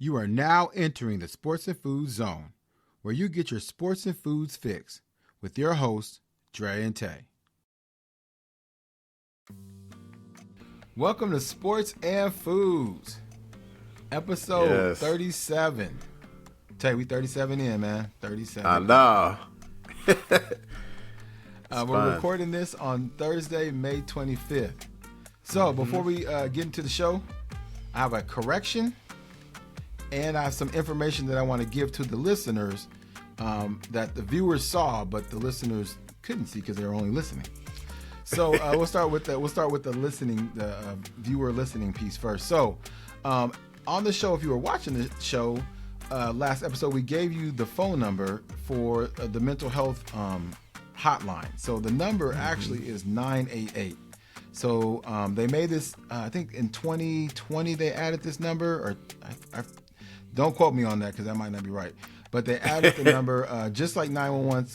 You are now entering the Sports and Foods Zone, where you get your sports and foods fix with your hosts, Drey and Tae. Welcome to Sports and Foods, episode 37. Tae, we 37 in, man. 37. I know. We're recording this on Thursday, May 25th. So before we get into the show, I have a correction. And I have some information that I want to give to the listeners that the viewers saw, but the listeners couldn't see because they were only listening. So we'll start with the listening, the viewer listening piece first. So on the show, if you were watching the show last episode, we gave you the phone number for the mental health hotline. So the number actually is 988. So they made this, I think in 2020 they added this number, or don't quote me on that because that might not be right. But they added the number just like 911.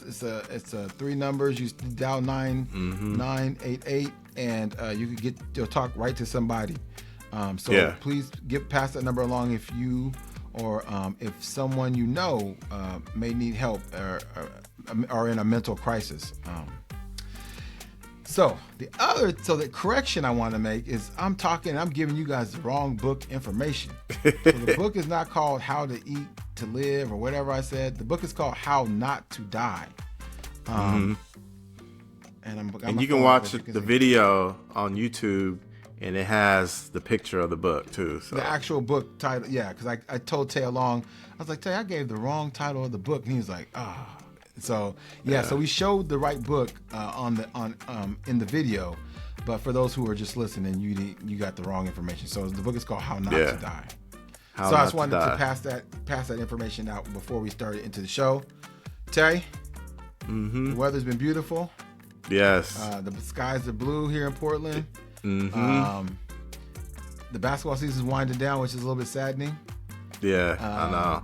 It's three numbers. You dial 988, and you'll talk right to somebody. Please pass that number along if you or if someone you know may need help or in a mental crisis. So the correction I want to make is I'm giving you guys the wrong book information. So the book is not called How to Eat to Live or whatever I said. The book is called How Not to Die. And you can watch the video on YouTube, and it has the picture of the book too. So. The actual book title, yeah, because I told Tay along, I was like, Tay, I gave the wrong title of the book, and he was like, ah. So so we showed the right book in the video, but for those who are just listening, you got the wrong information. So the book is called How Not to Die. I just wanted to pass that information out before we started into the show. Tay, the weather's been beautiful. Yes. The skies are blue here in Portland. The basketball season's winding down, which is a little bit saddening. Yeah, I know.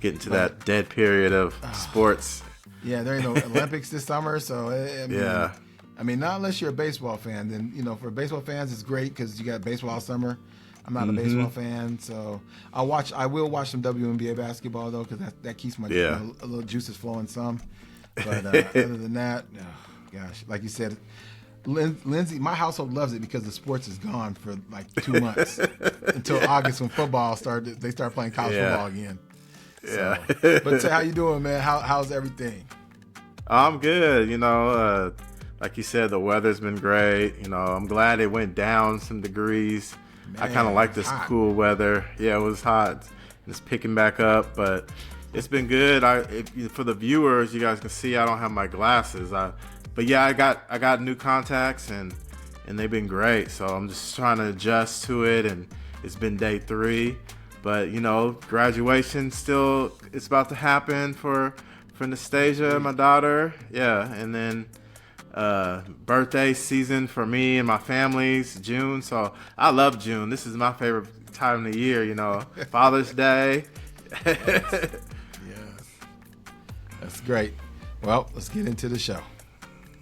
Getting to that dead period of sports. Yeah, there ain't no Olympics this summer, so I mean, not unless you're a baseball fan. Then for baseball fans, it's great because you got baseball all summer. I'm not a baseball fan, so I will watch some WNBA basketball though, because that keeps my a little juices flowing some. But other than that, gosh, like you said, Lindsay, my household loves it because the sports is gone for like 2 months until August when football started. They start playing college football again. So, but how you doing, man? How's everything? I'm good. Like you said, the weather's been great. I'm glad it went down some degrees. Man, I kind of like this cool weather. Yeah, it was hot. It's picking back up, but it's been good. For the viewers, you guys can see I don't have my glasses. I got new contacts and they've been great. So I'm just trying to adjust to it, and it's been day 3. But, graduation still, it's about to happen for Nastasia, my daughter. Yeah, and then birthday season for me and my family's June. So I love June. This is my favorite time of the year, Father's Day. Yes. That's great. Well, let's get into the show.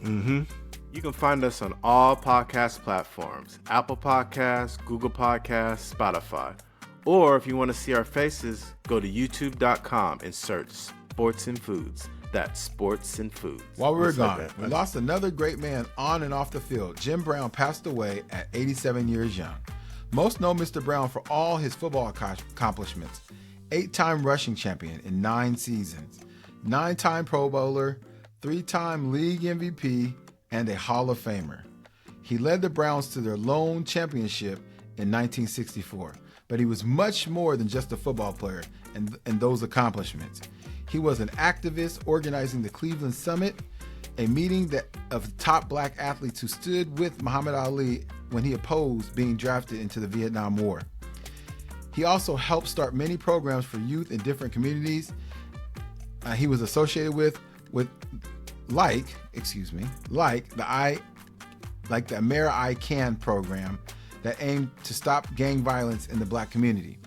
You can find us on all podcast platforms: Apple Podcasts, Google Podcasts, Spotify. Or if you want to see our faces, go to youtube.com and search Sports and Foods. That's Sports and Foods. While we were gone, we lost another great man on and off the field. Jim Brown passed away at 87 years young. Most know Mr. Brown for all his football accomplishments. 8-time rushing champion in 9 seasons, 9-time Pro Bowler, 3-time league MVP, and a Hall of Famer. He led the Browns to their lone championship in 1964. But he was much more than just a football player and those accomplishments. He was an activist organizing the Cleveland Summit, a meeting of top black athletes who stood with Muhammad Ali when he opposed being drafted into the Vietnam War. He also helped start many programs for youth in different communities. He was associated with the America I Can program that aimed to stop gang violence in the black community.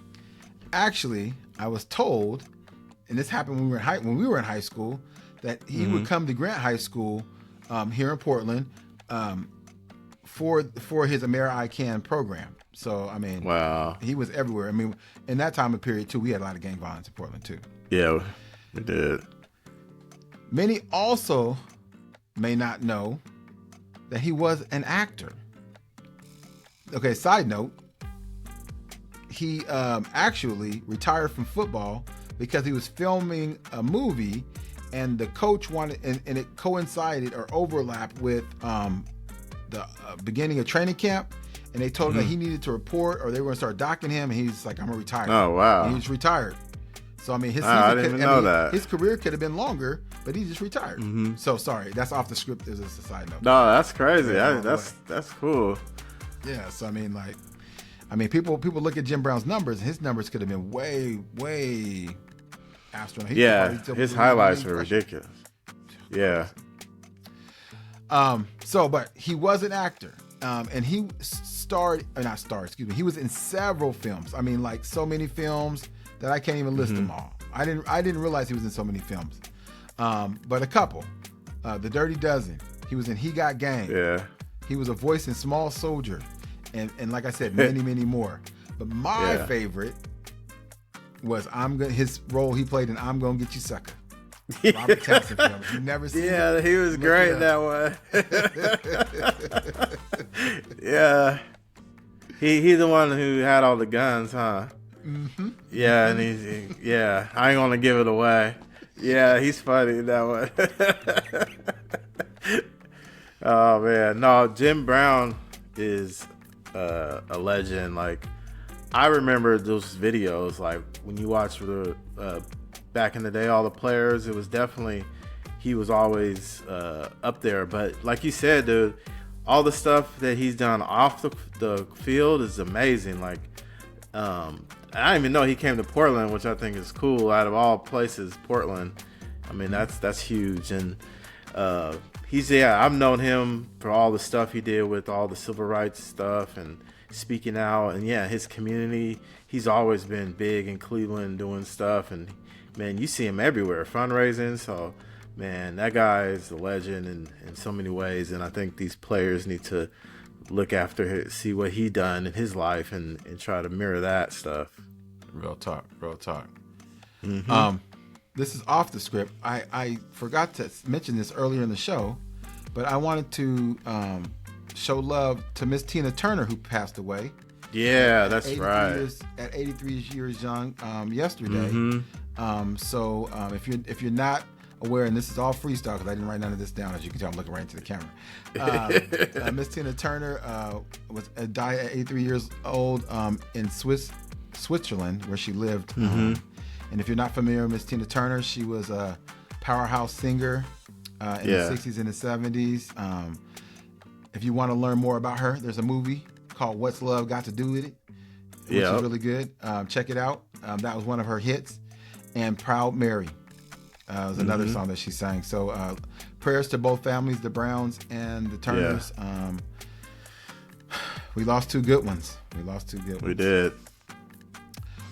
Actually, I was told, and this happened when we were in high school, that he would come to Grant High School here in Portland for his America I Can program. So, I mean, wow. he was everywhere. I mean, in that time of period, too, we had a lot of gang violence in Portland, too. Yeah, we did. Many also may not know that he was an actor. Okay, side note, he actually retired from football because he was filming a movie and the coach wanted, and it coincided or overlapped with the beginning of training camp. And they told him that he needed to report or they were going to start docking him. And he's like, I'm going to retire. Oh, wow. And he's retired. So, I mean, I didn't even know that. His career could have been longer, but he just retired. So, sorry. That's off the script as a side note. No, that's crazy. That's cool. Yeah. So, I mean, people look at Jim Brown's numbers, and his numbers could have been way, way astronomical. Yeah. His highlights were ridiculous. Yeah. But he was an actor. And he he was in several films. I mean, like so many films that I can't even list them all. I didn't realize he was in so many films. But a couple. The Dirty Dozen. He was in He Got Game. Yeah. He was a voice in Small Soldier. And like I said, many, many more. But my favorite was his role he played in I'm Gonna Get You Sucker. Robert Townsend film. If you've never seen it, he was great in that one. Yeah. He's the one who had all the guns, huh? Mm-hmm. Yeah, and I ain't gonna give it away. Yeah, he's funny in that one. Oh man, no, Jim Brown is a legend. Like, I remember those videos, like when you watch the back in the day, all the players, it was definitely, he was always up there. But like you said, dude, all the stuff that he's done off the field is amazing. Like, I didn't even know he came to Portland, which I think is cool. Out of all places, Portland. I mean, that's huge. And I've known him for all the stuff he did with all the civil rights stuff and speaking out. And his community, he's always been big in Cleveland doing stuff. And man, you see him everywhere, fundraising. So, man, that guy is a legend in so many ways. And I think these players need to look after see what he done in his life and try to mirror that stuff. Real talk. Mm-hmm. This is off the script. I forgot to mention this earlier in the show, but I wanted to show love to Miss Tina Turner, who passed away. Yeah, that's right. At 83 years young yesterday. Mm-hmm. So if you're not aware, and this is all freestyle because I didn't write none of this down, as you can tell, I'm looking right into the camera. Miss Tina Turner died at 83 years old in Switzerland, where she lived. Mm-hmm. And if you're not familiar with Miss Tina Turner, she was a powerhouse singer in the 60s and the 70s. If you want to learn more about her, there's a movie called What's Love Got to Do With It, which is really good. Check it out. That was one of her hits. And Proud Mary was another song that she sang. So prayers to both families, the Browns and the Turners. We lost two good ones. We did.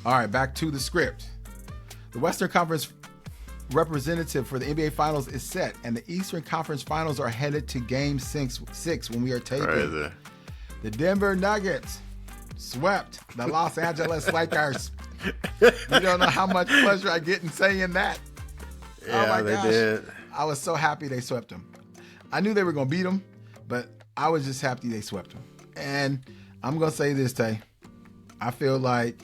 All right, back to the script. The Western Conference representative for the NBA Finals is set, and the Eastern Conference Finals are headed to Game 6 when we are taping. Crazy. The Denver Nuggets swept the Los Angeles Lakers. You don't know how much pleasure I get in saying that. Yeah, oh my they gosh. did. I was so happy they swept them. I knew they were going to beat them, but I was just happy they swept them. And I'm going to say this, Tay. I feel like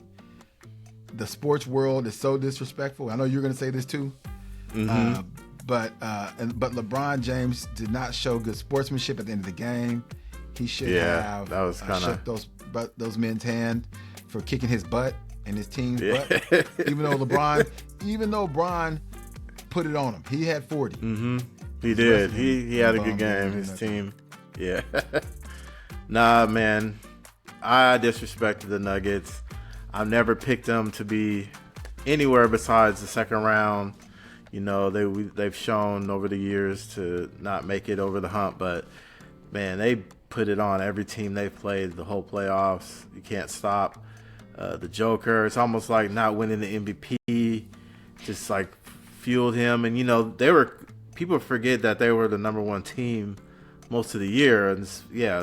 the sports world is so disrespectful. I know you're going to say this too. Mm-hmm. But LeBron James did not show good sportsmanship at the end of the game. He should have that was shook those men's hand for kicking his butt and his team's butt. Even though LeBron put it on him. He had 40. Mm-hmm. He did. He had a good game. His team. Yeah. Nah, man. I disrespected the Nuggets. I've never picked them to be anywhere besides the second round. You know, they've shown over the years to not make it over the hump, but man, they put it on every team they played the whole playoffs. You can't stop the Joker. It's almost like not winning the MVP just like fueled him. And you know, people forget that they were the number one team most of the year, and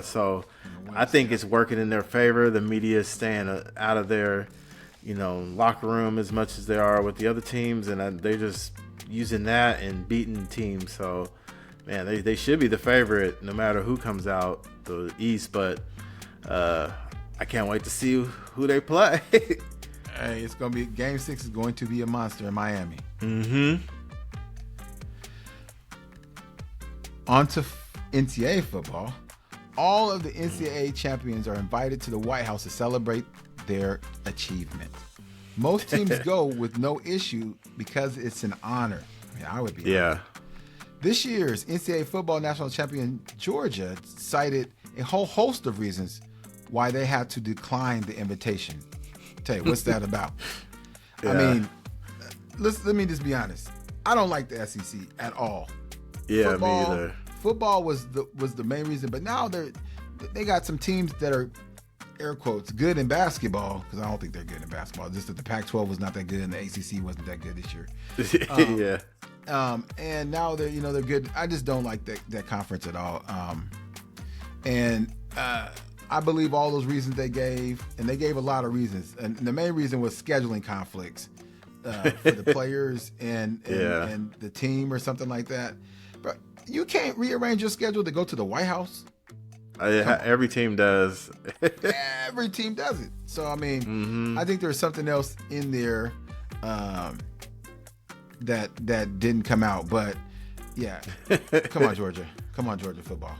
so I think it's working in their favor. The media is staying out of their, locker room as much as they are with the other teams, and they're just using that and beating teams. So, man, they should be the favorite no matter who comes out the East. But I can't wait to see who they play. Hey, it's going to be Game 6 is going to be a monster in Miami. Mm-hmm. On to NCAA football. All of the NCAA champions are invited to the White House to celebrate their achievement. Most teams go with no issue because it's an honor. I mean, I would be. Yeah. This year's NCAA football national champion Georgia cited a whole host of reasons why they had to decline the invitation. Tell you, what's that about? Yeah. I mean, let me just be honest. I don't like the SEC at all. Yeah, football, me either. Football was the main reason, but now they got some teams that are, air quotes, good in basketball, because I don't think they're good in basketball. Just that the Pac-12 was not that good and the ACC wasn't that good this year. Yeah. And now they're good. I just don't like that conference at all. I believe all those reasons they gave, and they gave a lot of reasons. And the main reason was scheduling conflicts for the players and the team or something like that. But you can't rearrange your schedule to go to the White House. Every team does. Every team does it. So, I mean, I think there's something else in there that didn't come out. But, yeah, come on, Georgia. Come on, Georgia football.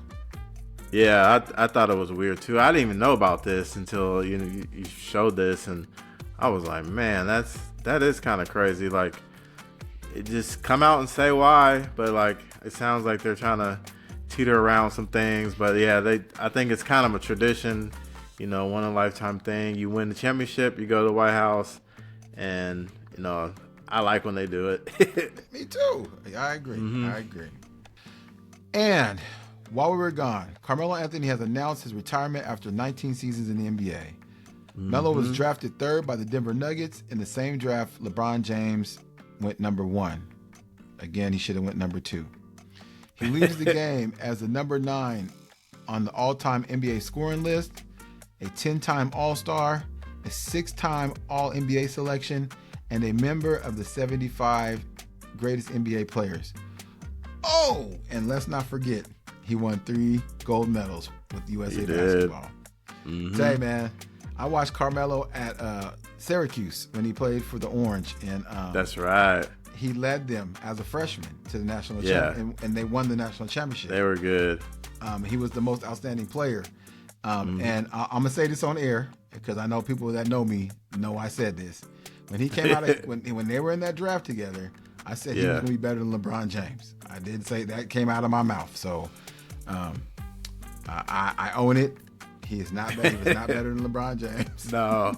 Yeah, I thought it was weird too. I didn't even know about this until you showed this, and I was like, man, that is kind of crazy. Like, it just come out and say why, but like it sounds like they're trying to teeter around some things. But yeah, I think it's kind of a tradition, one in a lifetime thing. You win the championship, you go to the White House, and I like when they do it. Me too. I agree. I agree. And while we were gone, Carmelo Anthony has announced his retirement after 19 seasons in the NBA. Melo was drafted third by the Denver Nuggets. In the same draft, LeBron James went number 1. Again, he should have went number 2. He leaves the game as the number 9 on the all-time NBA scoring list, a 10-time All-Star, a 6-time All-NBA selection, and a member of the 75 greatest NBA players. Oh, and let's not forget, he won 3 gold medals with USA basketball. Say, man, I watched Carmelo at Syracuse when he played for the Orange, and that's right. He led them as a freshman to the national championship, and they won the national championship. They were good. He was the most outstanding player. And I'm gonna say this on air because I know people that know me know I said this. When he came out, when they were in that draft together, I said he was gonna be better than LeBron James. I did say that, came out of my mouth. So I own it. He was not better than LeBron James. No.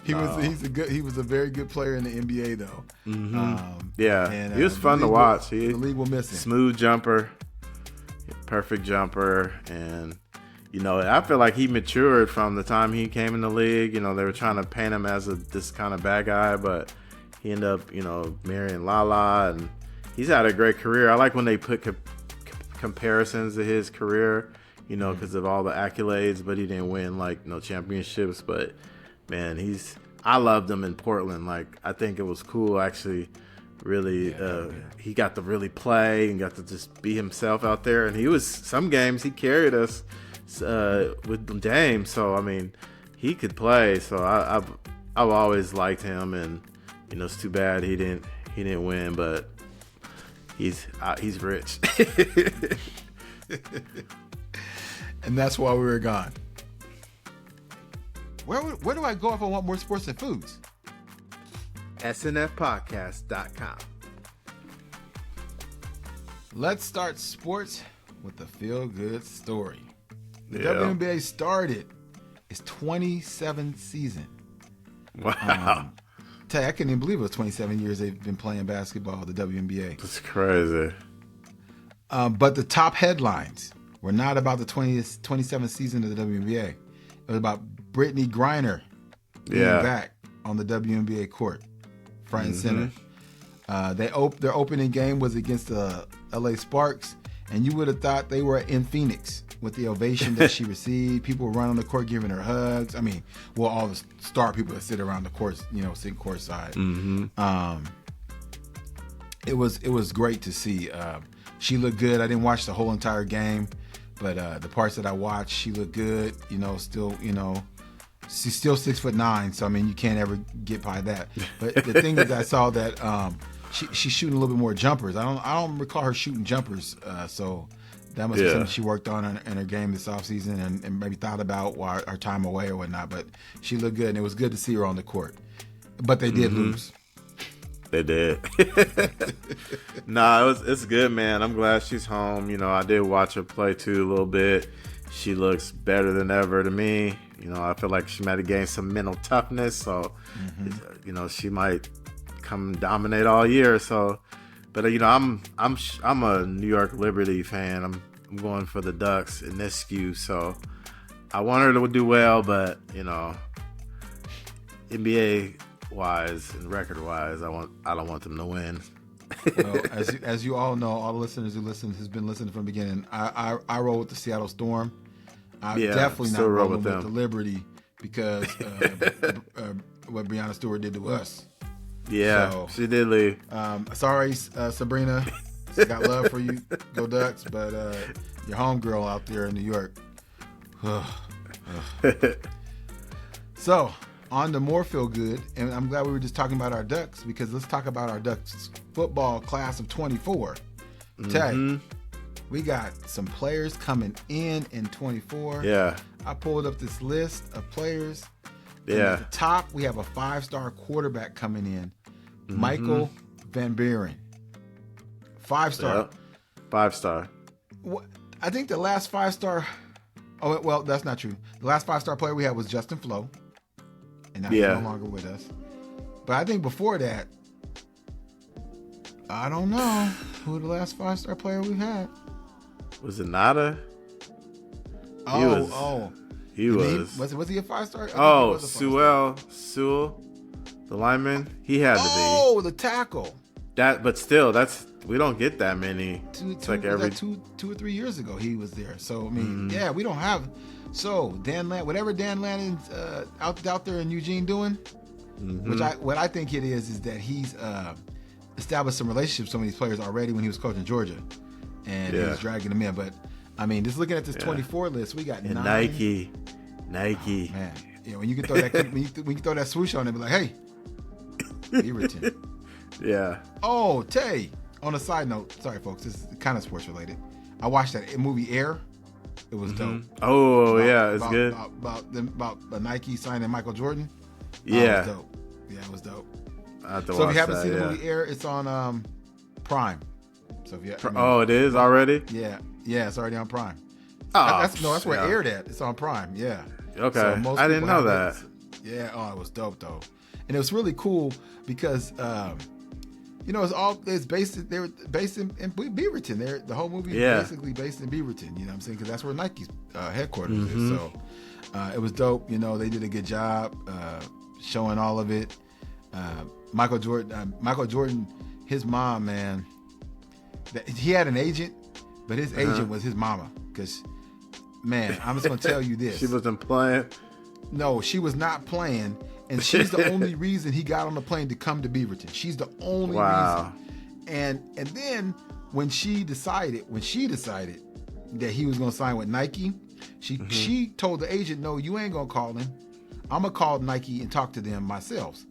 He was a very good player in the NBA though. And he was fun to watch. The league will miss him. Smooth jumper, perfect jumper, and I feel like he matured from the time he came in the league. They were trying to paint him as this kind of bad guy, but he ended up marrying Lala, and he's had a great career. I like when they put comparisons to his career, because of all the accolades, but he didn't win championships. But man, I loved him in Portland. Like, I think it was cool actually. Really, he got to really play and got to just be himself out there. And some games he carried us with Dame. So I mean, he could play. So I've always liked him, and it's too bad he didn't win, but he's rich. And that's why we were gone. Where do I go if I want more sports and foods? snfpodcast.com. Let's start sports with a feel-good story. The WNBA started its 27th season. Wow. I couldn't even believe it was 27 years they've been playing basketball, the WNBA. That's crazy. But the top headlines were not about the 27th season of the WNBA. It was about Brittany Griner being back on the WNBA court, front and center. Their opening game was against the LA Sparks, and you would have thought they were in Phoenix with the ovation that she received. People were running on the court giving her hugs. I mean, well, all the star people that sit around the court, sitting courtside. It was great to see. She looked good. I didn't watch the whole entire game, but the parts that I watched, she looked good. Still, she's still 6'9", so I mean, you can't ever get by that. But the thing is, I saw that she's shooting a little bit more jumpers. I don't recall her shooting jumpers, so that must be something she worked on in her game this offseason and maybe thought about while her time away or whatnot. But she looked good, and it was good to see her on the court. But they did lose. They did. Nah, it's good, man. I'm glad she's home. I did watch her play too a little bit. She looks better than ever to me. I feel like she might have gained some mental toughness, so she might come dominate all year. So, but I'm a New York Liberty fan. I'm going for the Ducks in this skew, so I want her to do well. But NBA wise and record wise, I don't want them to win. Well, as you all know, all the listeners who has been listening from the beginning. I roll with the Seattle Storm. I'm definitely not rolling with the Liberty because what Breanna Stewart did to us. Yeah, so, she did leave. Sorry, Sabrina. Got love for you. Go Ducks, but your homegirl out there in New York. So, on to more feel good, and I'm glad we were just talking about our Ducks because let's talk about our Ducks football class of 24. Tay, we got some players coming in 24. Yeah. I pulled up this list of players. Yeah. And at the top, we have a 5-star quarterback coming in, Michael Van Buren. 5-star. Yep. 5-star. I think the last 5-star. Oh, well, that's not true. The last 5-star player we had was Justin Flo. And now he's no longer with us. But I think before that, I don't know who the last 5-star player we had. Was it Nada? He was. Was he a 5-star? Oh, Sewell, the lineman. He had to be. Oh, the tackle. But still, we don't get that many. It's like every 2 or 3 years ago he was there. So I mean, we don't have. So whatever Dan Lannon's out there in Eugene doing, what I think it is that he's established some relationships with some of these players already when he was coaching Georgia, and he was dragging them in. But I mean, just looking at this 24 list, we got 9. Nike. Oh, man, when you can throw that when you can throw that swoosh on it, be like, hey, Beaverton. Yeah. Oh, Tay. On a side note, sorry folks, this is kind of sports related. I watched that movie Air. It was dope. Oh, it's good. About Nike signing Michael Jordan. Yeah. It was dope. Yeah, it was dope. I have to so watch if you haven't that, seen the movie Air, it's on Prime. So if you it is already? Yeah, it's already on Prime. Oh, that's where it aired at. It's on Prime. Yeah. Okay. So I didn't know that. It was dope though, and it was really cool because it's based. They were based in Beaverton. The whole movie is basically based in Beaverton. You know what I'm saying? Because that's where Nike's headquarters is. So it was dope. They did a good job showing all of it. Michael Jordan, his mom, man. He had an agent, but his agent was his mama. Because, man, I'm just gonna tell you this: she wasn't playing. No, she was not playing. And she's the only reason he got on the plane to come to Beaverton. She's the only reason. And then when she decided that he was going to sign with Nike, she told the agent, "No, you ain't going to call him. I'm going to call Nike and talk to them myself."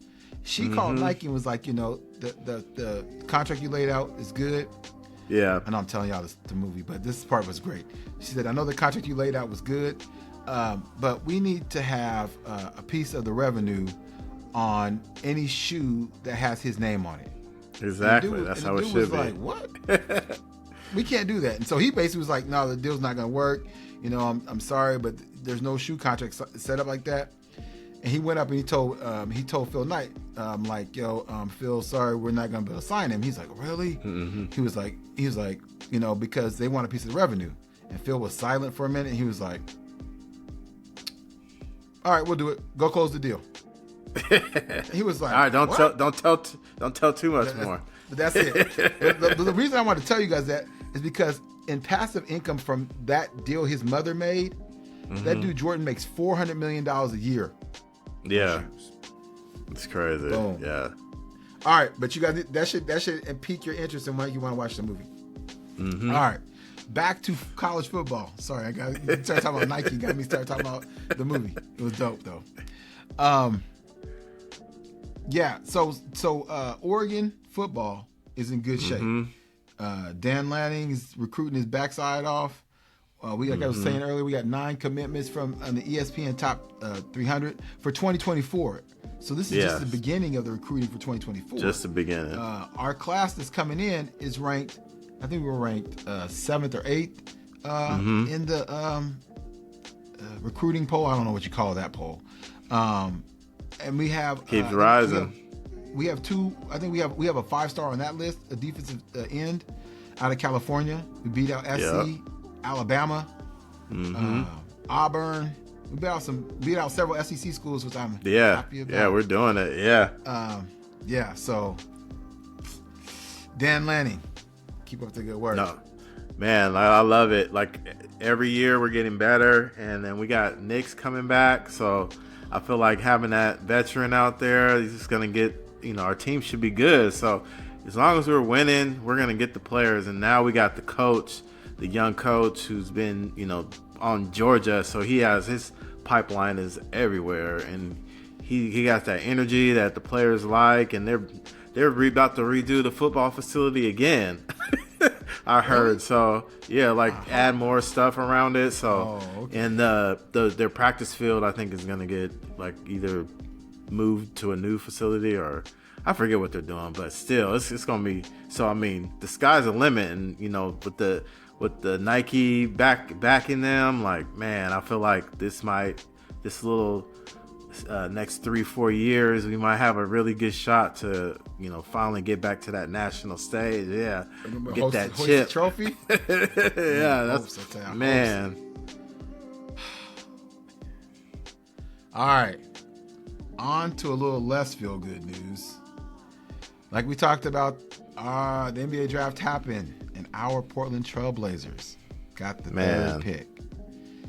She called Nike and was like, the contract you laid out is good. Yeah. And I'm telling y'all the movie, but this part was great. She said, "I know the contract you laid out was good. But we need to have a piece of the revenue on any shoe that has his name on it." Exactly. That's how it should be. Like, what? We can't do that. And so he basically was like, "No, the deal's not going to work. I'm sorry, but there's no shoe contract set up like that." And he went up and he told Phil Knight, Phil, sorry, we're not going to be able to sign him. He's like, "Really?" He was like, because they want a piece of the revenue. And Phil was silent for a minute. And he was like, "All right, we'll do it. Go close the deal." He was like, "All right, don't tell too much more." But that's it. But the reason I want to tell you guys that is because in passive income from that deal his mother made, that dude Jordan makes $400 million a year. Yeah. It's crazy. Boom. Yeah. All right, but you got that should pique your interest in why you want to watch the movie. All right, back to college football. Sorry, you started talking about Nike. Got me started talking about the movie. It was dope though. Yeah. So Oregon football is in good shape. Dan Lanning is recruiting his backside off. Like I was saying earlier, we got 9 commitments on the ESPN Top 300 for 2024. So this is just the beginning of the recruiting for 2024. Just the beginning. Our class that's coming in is ranked, I think we were ranked 7th or 8th in the recruiting poll. I don't know what you call that poll. And we have keeps rising. We have 2. I think we have a 5-star on that list, a defensive end out of California. We beat out SC, Alabama, Auburn. We beat out several SEC schools, which I'm happy about. Yeah, we're doing it. Yeah. So Dan Lanning, keep up the good work. No, man, I love it. Like every year we're getting better, and then we got Nick's coming back. So I feel like having that veteran out there, he's just gonna get. Our team should be good. So as long as we're winning, we're gonna get the players. And now we got the coach, the young coach who's been, on Georgia. So he has his pipeline is everywhere, and he got that energy that the players like, and they're about to redo the football facility again. I heard. So add more stuff around it. So and their practice field I think is gonna get either moved to a new facility or I forget what they're doing, but still it's gonna be. So I mean the sky's the limit, and with the Nike backing them, man, I feel like this little next 3-4 years, we might have a really good shot to, finally get back to that national stage. Yeah, get that chip trophy. Yeah, that's man. All right, on to a little less feel good news. Like we talked about, the NBA draft happened. And our Portland Trailblazers got the third pick.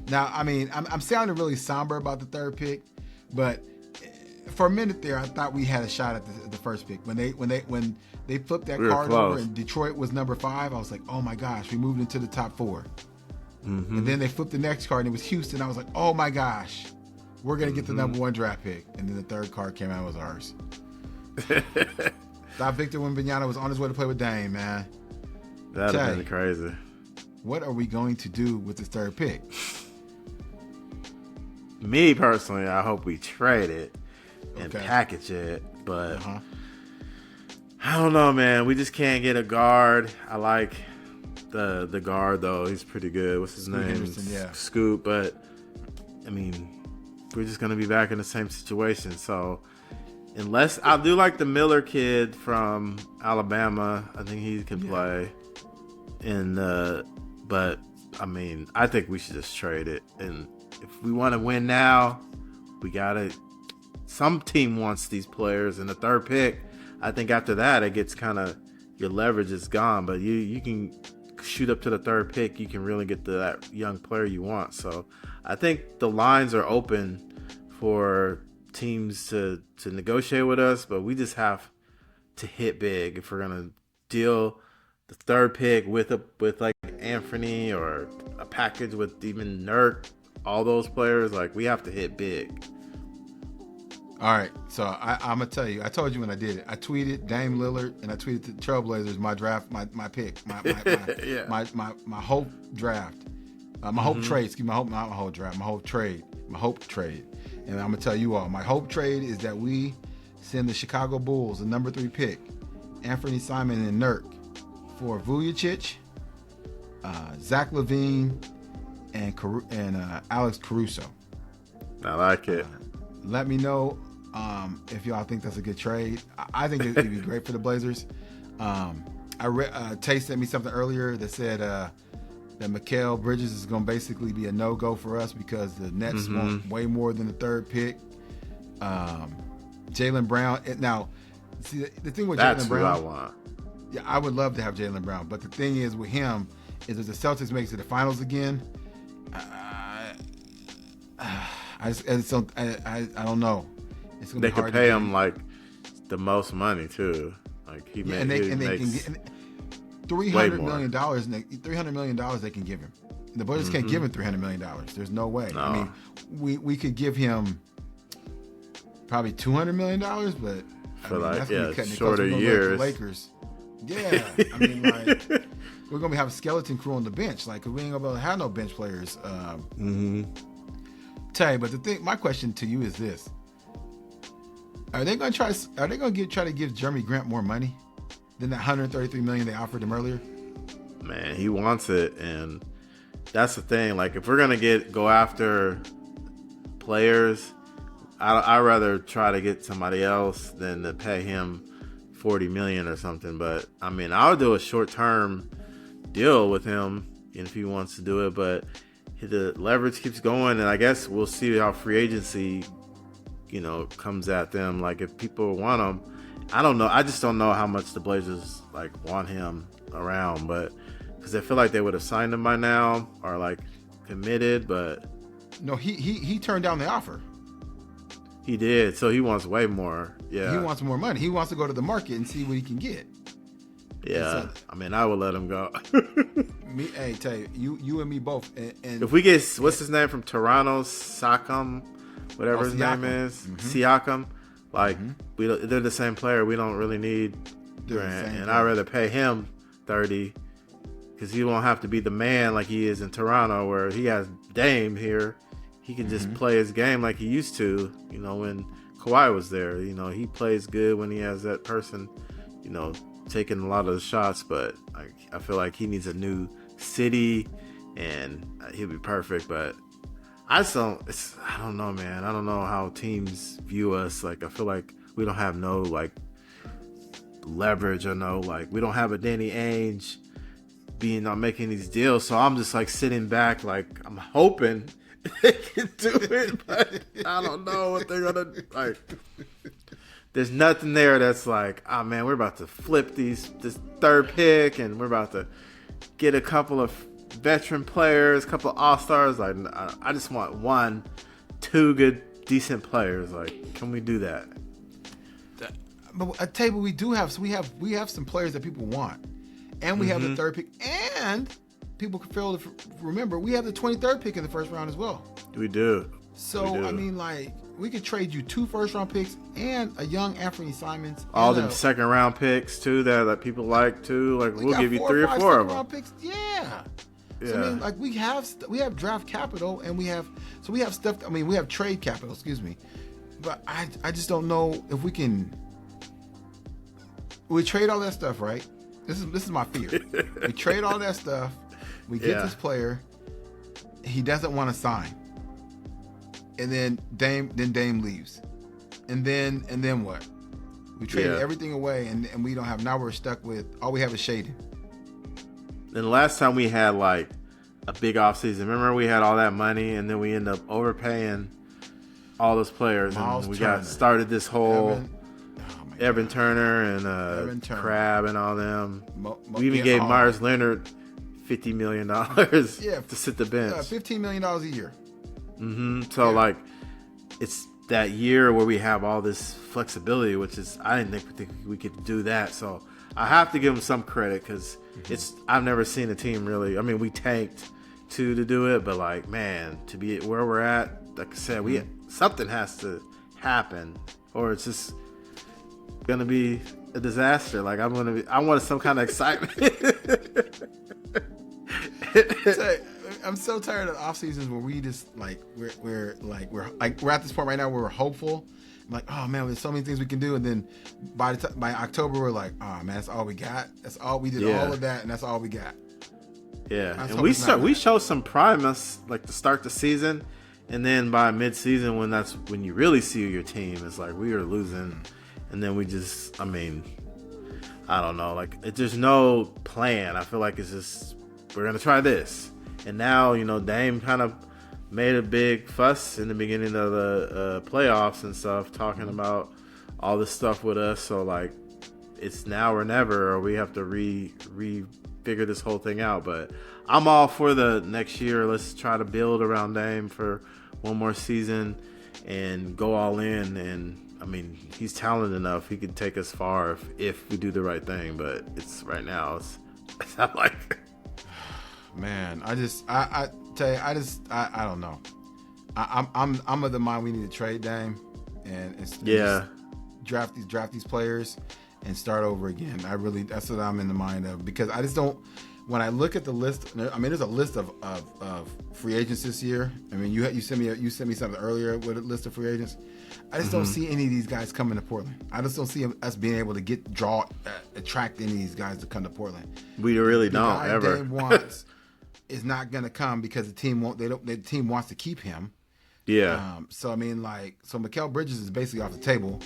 Now, I mean, I'm sounding really somber about the third pick, but for a minute there, I thought we had a shot at the first pick. When they flipped that card over and Detroit was number 5, I was like, oh my gosh, we moved into the top 4. And then they flipped the next card and it was Houston. I was like, oh my gosh, we're gonna get the number 1 draft pick. And then the third card came out, it was ours. Thought Victor Wembanyama was on his way to play with Dame, man. That'd have been crazy. What are we going to do with this third pick? Me personally, I hope we trade it and package it, but I don't know, man. We just can't get a guard. I like the guard though; he's pretty good. What's his name? Henderson, Scoot. But I mean, we're just gonna be back in the same situation. So unless I do like the Miller kid from Alabama, I think he can play. And but I mean, I think we should just trade it. And if we want to win now, we gotta. Some team wants these players in the third pick. I think after that, it gets kind of your leverage is gone. But you can shoot up to the third pick. You can really get to that young player you want. So I think the lines are open for teams to negotiate with us. But we just have to hit big if we're gonna deal the third pick with like Anthony or a package with even Nurk, all those players. Like we have to hit big. All right, so I'm gonna tell you. I told you when I did it. I tweeted Dame Lillard and I tweeted the Trailblazers my draft, my pick, my hope draft, my hope trade. Excuse me, not my whole draft, my hope trade. And I'm gonna tell you all, my hope trade is that we send the Chicago Bulls the number 3 pick, Anthony Simon and Nurk, for Vujacic, Zach LaVine, and Alex Caruso. I like it. Let me know if y'all think that's a good trade. I think it'd be great for the Blazers. Tay sent me something earlier that said that Mikal Bridges is going to basically be a no-go for us because the Nets want way more than the third pick. Jaylen Brown. Now, see, the thing with Jaylen Brown. That's what I want. Yeah, I would love to have Jaylen Brown, but the thing is with him is if the Celtics make it to the finals again. I don't know. It's gonna they be hard could pay to him like the most money too. Like he makes $300 million. $300 million they can give him. The Blazers can't give him $300 million. There's no way. No. I mean, we could give him probably $200 million, but that's gonna be cutting shorter it close. years. Like the Lakers. Yeah, I mean, like we're gonna have a skeleton crew on the bench, like 'cause we ain't gonna be able to have no bench players. Tay, but my question to you is this: Are they gonna try to give Jeremy Grant more money than that $133 million they offered him earlier? Man, he wants it, and that's the thing. Like, if we're gonna go after players, I'd rather try to get somebody else than to pay him $40 million or something. But I mean, I'll do a short-term deal with him if he wants to do it. But the leverage keeps going, and I guess we'll see how free agency, comes at them. Like, if people want him, I don't know. I just don't know how much the Blazers want him around, but because I feel like they would have signed him by now or committed. But no, he turned down the offer. He did, so he wants way more. Yeah, he wants more money. He wants to go to the market and see what he can get. Yeah, I mean, I would let him go. Tell you and me both. And if we get what's his name from Toronto, Siakam, whatever his name is, Siakam, they're the same player. We don't really need Durant, and I'd rather pay him $30 because he won't have to be the man like he is in Toronto, where he has Dame here. He can just play his game like he used to, when Kawhi was there. He plays good when he has that person, taking a lot of the shots. But I feel like he needs a new city, and he'll be perfect. But I don't know, man. I don't know how teams view us. I feel like we don't have no leverage or we don't have a Danny Ainge making these deals. So I'm just sitting back, I'm hoping they can do it, but I don't know what they're gonna There's nothing there that's oh man, we're about to flip this third pick, and we're about to get a couple of veteran players, a couple of all-stars. I just want 2 good, decent players. Can we do that? But I tell you what we do have. So we have some players that people want, and we have the third pick, and people can fail to remember we have the 23rd pick in the first round as well. We do. So I mean, we could trade you 2 first-round picks and a young Anthony Simons. All them second-round picks too that people like too. We'll give you 3 or 4 of them. Picks. Yeah. So, I mean, we have draft capital, and we have stuff. I mean, we have trade capital. Excuse me, but I just don't know if we can. We trade all that stuff, right? This is my fear. We trade all that stuff. We get this player. He doesn't want to sign. And then Dame leaves. And then what? We traded everything away, and we don't have. Now we're stuck with all we have is Shaden. And the last time we had a big offseason, remember we had all that money, and then we end up overpaying all those players, and we got started this whole Evan Turner and Crab and all them. We even gave Myers Leonard $50 million to sit the bench. $15 million a year. So it's that year where we have all this flexibility, which is I didn't think we could do that. So I have to give them some credit because I've never seen a team really. I mean, we tanked to do it, but man, to be where we're at, like I said, something has to happen, or it's just gonna be a disaster. I want some kind of excitement. I'm so tired of off seasons where we just we're at this point right now where we're hopeful. I'm oh man, there's so many things we can do, and then by October we're oh man, that's all we got. That's all we did, all of that, and that's all we got. Yeah, and we showed some promise to start the season, and then by mid-season when you really see your team, it's we are losing, and then we just I don't know, there's no plan. I feel it's just we're gonna try this. And now, Dame kind of made a big fuss in the beginning of the playoffs and stuff, talking about all this stuff with us. So, it's now or never, or we have to figure this whole thing out. But I'm all for the next year. Let's try to build around Dame for one more season and go all in. And I mean, he's talented enough. He could take us far if we do the right thing. But it's right now. It's not like. Man, I tell you, I don't know. I'm of the mind we need to trade Dame and draft these players and start over again. That's what I'm in the mind of, because I just don't. When I look at the list, I mean, there's a list of free agents this year. I mean, you sent me something earlier with a list of free agents. I just don't see any of these guys coming to Portland. I just don't see us being able to attract any of these guys to come to Portland. We really don't ever. Dame wants is not going to come because the team won't. The team wants to keep him. Yeah. So I mean, Mikal Bridges is basically off the table.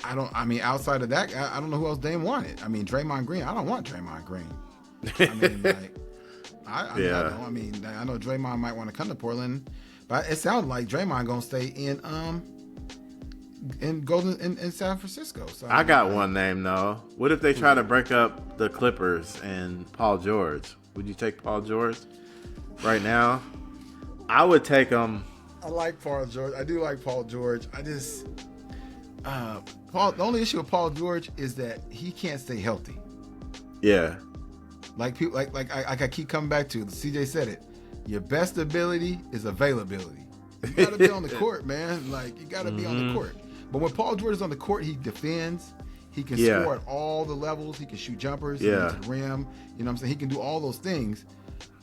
Outside of that, I don't know who else Dame wanted. I mean, Draymond Green. I don't want Draymond Green. I mean, I know Draymond might want to come to Portland, but it sounds like Draymond gonna stay in San Francisco. So I got one name though. What if they try to break up the Clippers and Paul George? Would you take Paul George right now? I would take him. I like Paul George. I do like Paul George. I just the only issue with Paul George is that he can't stay healthy. Yeah. Like people I keep coming back to. CJ said it. Your best ability is availability. You gotta be on the court, man. Like, you gotta be on the court. But when Paul George is on the court, he defends. He can score at all the levels. He can shoot jumpers. He can get to the rim. You know what I'm saying? He can do all those things.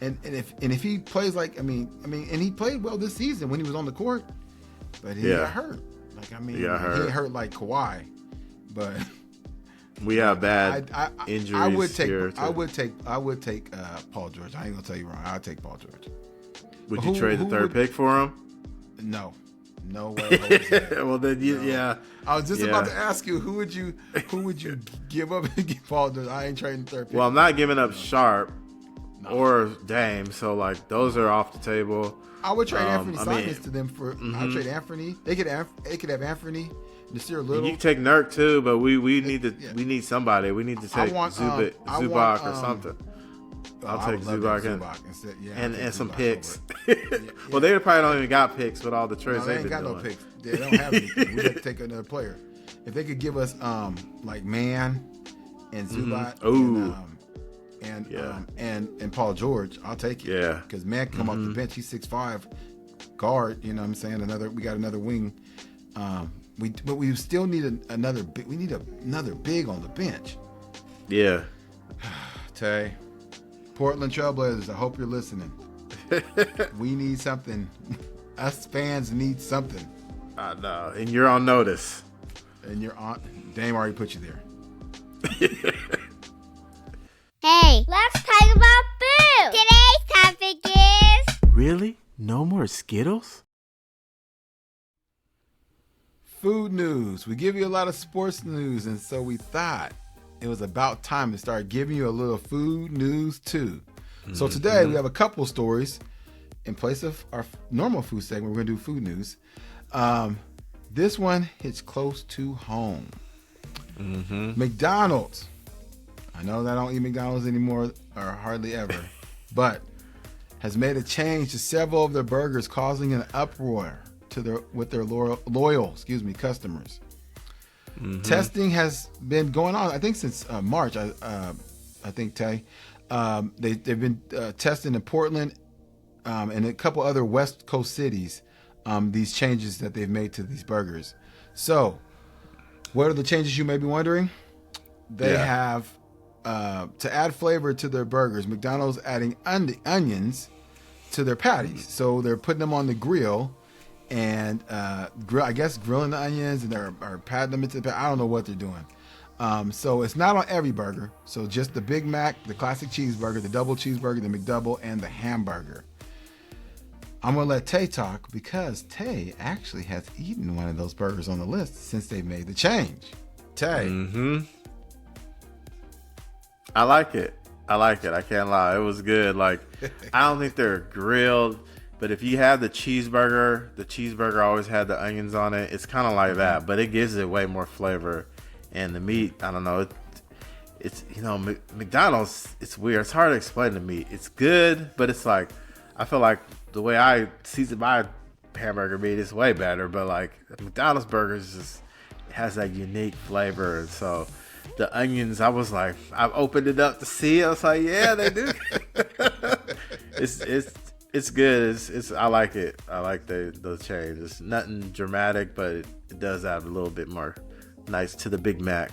And if he plays and he played well this season when he was on the court, but he got hurt. He got hurt like Kawhi. But we have bad injuries I would take here. I would take Paul George. I ain't gonna tell you wrong. I'll take Paul George. Would you trade the third pick for him? No way. Well, then I was just about to ask you, who would you give up and get Paul George? I ain't trading third pick. Well, I'm not giving up Sharp or Dame, so like those are off the table. I would trade Anthony Simons to them for. I'd trade Anthony. They could have Anthony, Nasir Little. You can take Nurk too, but we need somebody. We need to take Zubac or something. I'll take Zubac instead, and some picks. Well, they probably don't even got picks with all the trades they've been doing. They ain't got no picks. They don't have anything. We have to take another player. If they could give us like Man and Zubac and Paul George, I'll take it. Yeah, because Man can come off the bench. He's 6'5", guard. You know what I'm saying? We got another wing. But we still need another big. We need another big on the bench. Yeah. Tay, Portland Trailblazers, I hope you're listening. We need something. Us fans need something. I know, and you're on notice. And Dame already put you there. Hey, let's talk about food. Today's topic is... Really? No more Skittles? Food news. We give you a lot of sports news, and so we thought it was about time to start giving you a little food news too. So today we have a couple stories in place of our normal food segment. We're going to do food news. This one hits close to home. McDonald's. I know that I don't eat McDonald's anymore, or hardly ever, but has made a change to several of their burgers, causing an uproar with their loyal customers. Testing has been going on, I think, since March. I think, Tay. They've been testing in Portland and a couple other West Coast cities, these changes that they've made to these burgers. So, what are the changes, you may be wondering? They have, to add flavor to their burgers, McDonald's adding onions to their patties. So they're putting them on the grill and grilling the onions, and they're patting them into the I don't know what they're doing. So it's not on every burger. So just the Big Mac, the classic cheeseburger, the double cheeseburger, the McDouble, and the hamburger. I'm going to let Tay talk because Tay actually has eaten one of those burgers on the list since they made the change. Tay. I like it. I can't lie. It was good. Like, I don't think they're grilled, but if you have the cheeseburger always had the onions on it. It's kind of like that, but it gives it way more flavor. And the meat, I don't know, it's McDonald's. It's weird. It's hard to explain to me. It's good, but it's like I feel like the way I season my hamburger meat is way better. But like McDonald's burgers just has that unique flavor, and so the onions, I was like, I opened it up to see. I was like, yeah, they do. It's good. I like it. I like the change. It's nothing dramatic, but it does add a little bit more nice to the Big Mac.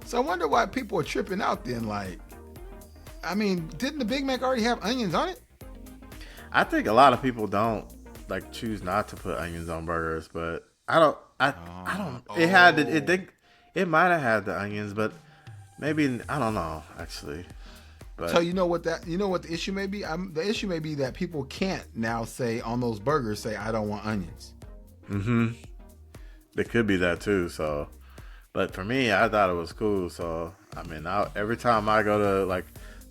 So I wonder why people are tripping out then. Like, I mean, didn't the Big Mac already have onions on it? I think a lot of people don't like choose not to put onions on burgers, but I don't. It had it might have had the onions, but maybe I don't know actually. But so you know what the issue may be? The issue may be that people can't now say on those burgers I don't want onions. Mm-hmm. It could be that too. So, but for me, I thought it was cool. So I mean, every time I go to like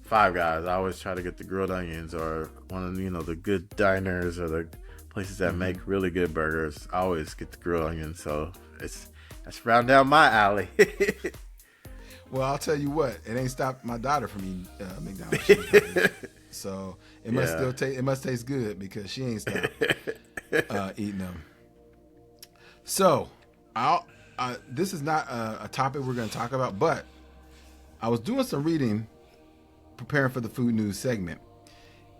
Five Guys, I always try to get the grilled onions or one of the good diners or the places that make really good burgers. I always get the grilled onions. So that's round down my alley. Well, I'll tell you what, it ain't stopped my daughter from eating McDonald's. So it must taste good because she ain't stopped eating them. So this is not a topic we're going to talk about, but I was doing some reading, preparing for the food news segment,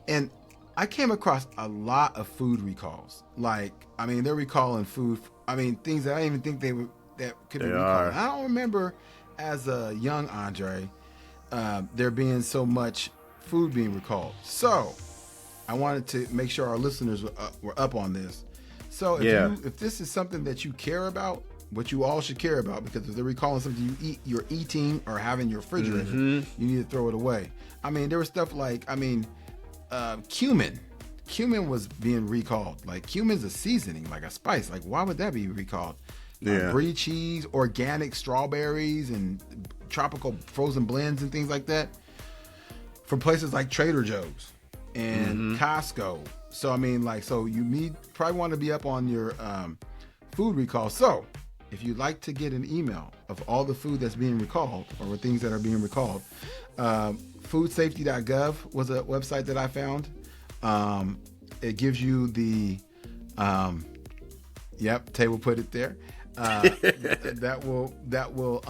and I came across a lot of food recalls. Like, I mean, they're recalling food. I mean, things that I didn't even think that could be recalled. I don't remember as a young Andre, there being so much food being recalled. So I wanted to make sure our listeners were up on this. So if this is something that you care about, what you all should care about, because if they're recalling something you're eating or have in your refrigerator, you need to throw it away. I mean, there was stuff like, cumin. Cumin was being recalled. Like, cumin's a seasoning, like a spice. Like, why would that be recalled? Brie cheese, organic strawberries, and tropical frozen blends and things like that from places like Trader Joe's and Costco. So I mean, you probably want to be up on your food recall. So if you'd like to get an email of all the food that's being recalled or things that are being recalled, foodsafety.gov was a website that I found. It gives you the Tay will put it there. That will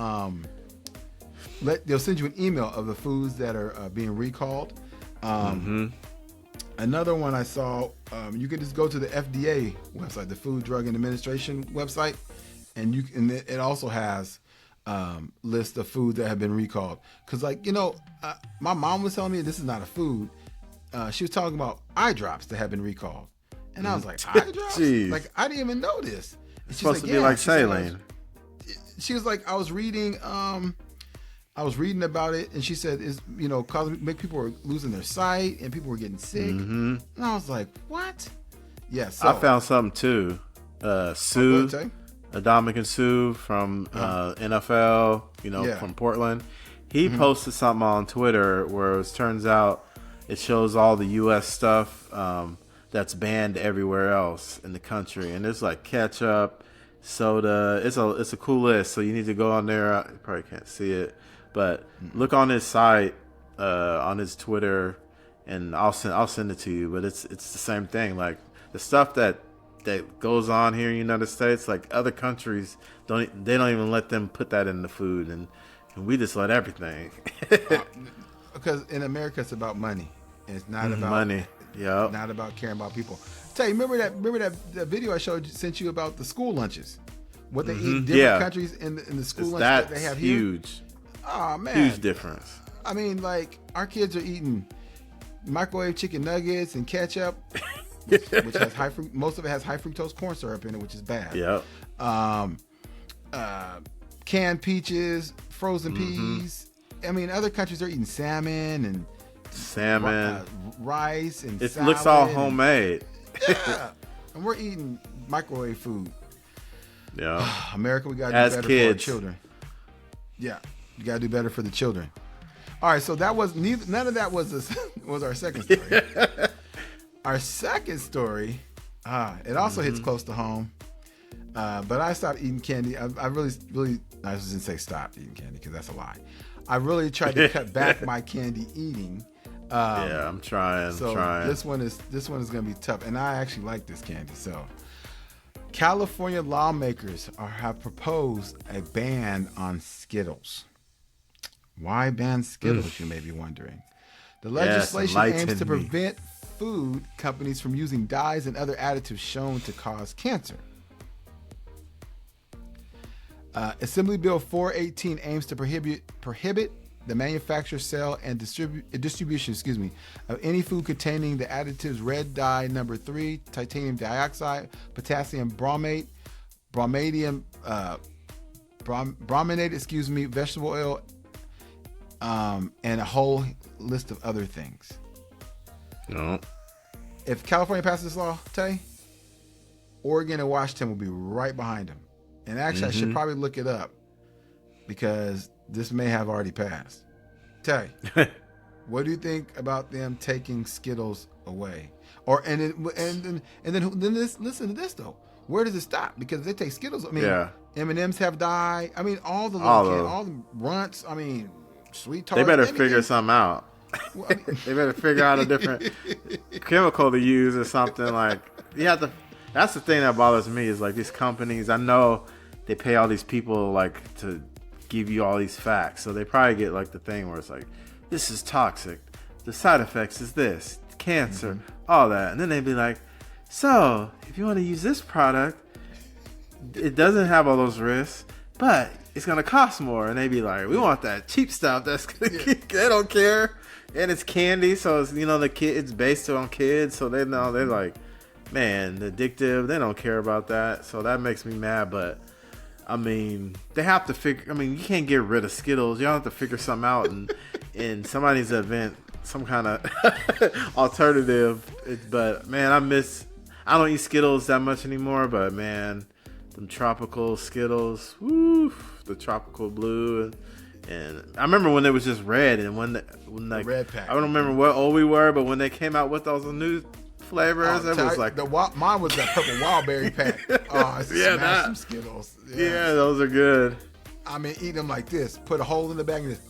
they'll send you an email of the foods that are being recalled. Another one I saw, you can just go to the FDA website, the Food Drug and Administration website, and it also has list of foods that have been recalled. Because my mom was telling me this is not a food. She was talking about eye drops that have been recalled, and I was like, eye drops? Jeez. Like, I didn't even know this. It's supposed to be like saline. She was like, I was reading about it, and she said, make people were losing their sight and people were getting sick. And I was like, what? Yes. Yeah, so, I found something too. Sue, Adamican Sue from NFL, from Portland. He posted something on Twitter where it turns out it shows all the U.S. stuff that's banned everywhere else in the country, and it's like ketchup, soda. It's a cool list, so you need to go on there. You probably can't see it, but look on his site, on his Twitter, and I'll send it to you. But it's the same thing. Like the stuff that goes on here in the United States, like other countries don't even let them put that in the food, and we just let everything. Because in America it's about money. It's not about money. Yep. Not about caring about people. Tell you, remember that video I sent you about the school lunches? What they eat in different countries in the school lunches that they have here? Huge. Oh man. Huge difference. I mean, like, our kids are eating microwave chicken nuggets and ketchup, which has most of it has high fructose corn syrup in it, which is bad. Yep. Canned peaches, frozen peas. I mean, other countries are eating salmon and rice and it looks all homemade. Yeah, and we're eating microwave food. Yeah, America, we gotta do better for our children. Yeah, you gotta do better for the children. All right, so that was none of that was our second story. Our second story, it also hits close to home. But I stopped eating candy. I really, I shouldn't say stopped eating candy because that's a lie. I really tried to cut back my candy eating. Yeah, I'm trying. This one is gonna be tough, and I actually like this candy. So, California lawmakers have proposed a ban on Skittles. Why ban Skittles? You may be wondering. The legislation aims to prevent food companies from using dyes and other additives shown to cause cancer. Assembly Bill 418 aims to prohibit the manufacture, sale, and distribution, of any food containing the additives red dye number 3, titanium dioxide, potassium bromate, brominated, vegetable oil, and a whole list of other things. No. If California passes this law, Tay, Oregon and Washington will be right behind them. And actually, I should probably look it up because this may have already passed. Tay, what do you think about them taking Skittles away? Listen to this though. Where does it stop? Because they take Skittles. I mean, M&Ms have dye. I mean, all the runts. I mean, sweet tart. They better figure something out. Well, they better figure out a different chemical to use or something. Like you have to. That's the thing that bothers me is like these companies. I know they pay all these people like to give you all these facts, so they probably get like the thing where it's like, this is toxic. The side effects is this, cancer, all that, and then they'd be like, so if you want to use this product, it doesn't have all those risks, but it's gonna cost more, and they'd be like, we want that cheap stuff. That's gonna they don't care, and it's candy, so it's it's based on kids, so they know they're like. Man, addictive. They don't care about that, so that makes me mad. But I mean, they have to figure. I mean, you can't get rid of Skittles. Y'all have to figure something out, and somebody needs to invent some kind of alternative. But man, I don't eat Skittles that much anymore. But man, them tropical Skittles, woo, the tropical blue, and I remember when it was just red, and when the red pack. I don't remember what old we were, but when they came out with those new flavors, it was like mine was that purple wildberry pack. Oh, smash some Skittles. Yeah, those are good. I mean, eating them like this. Put a hole in the bag and just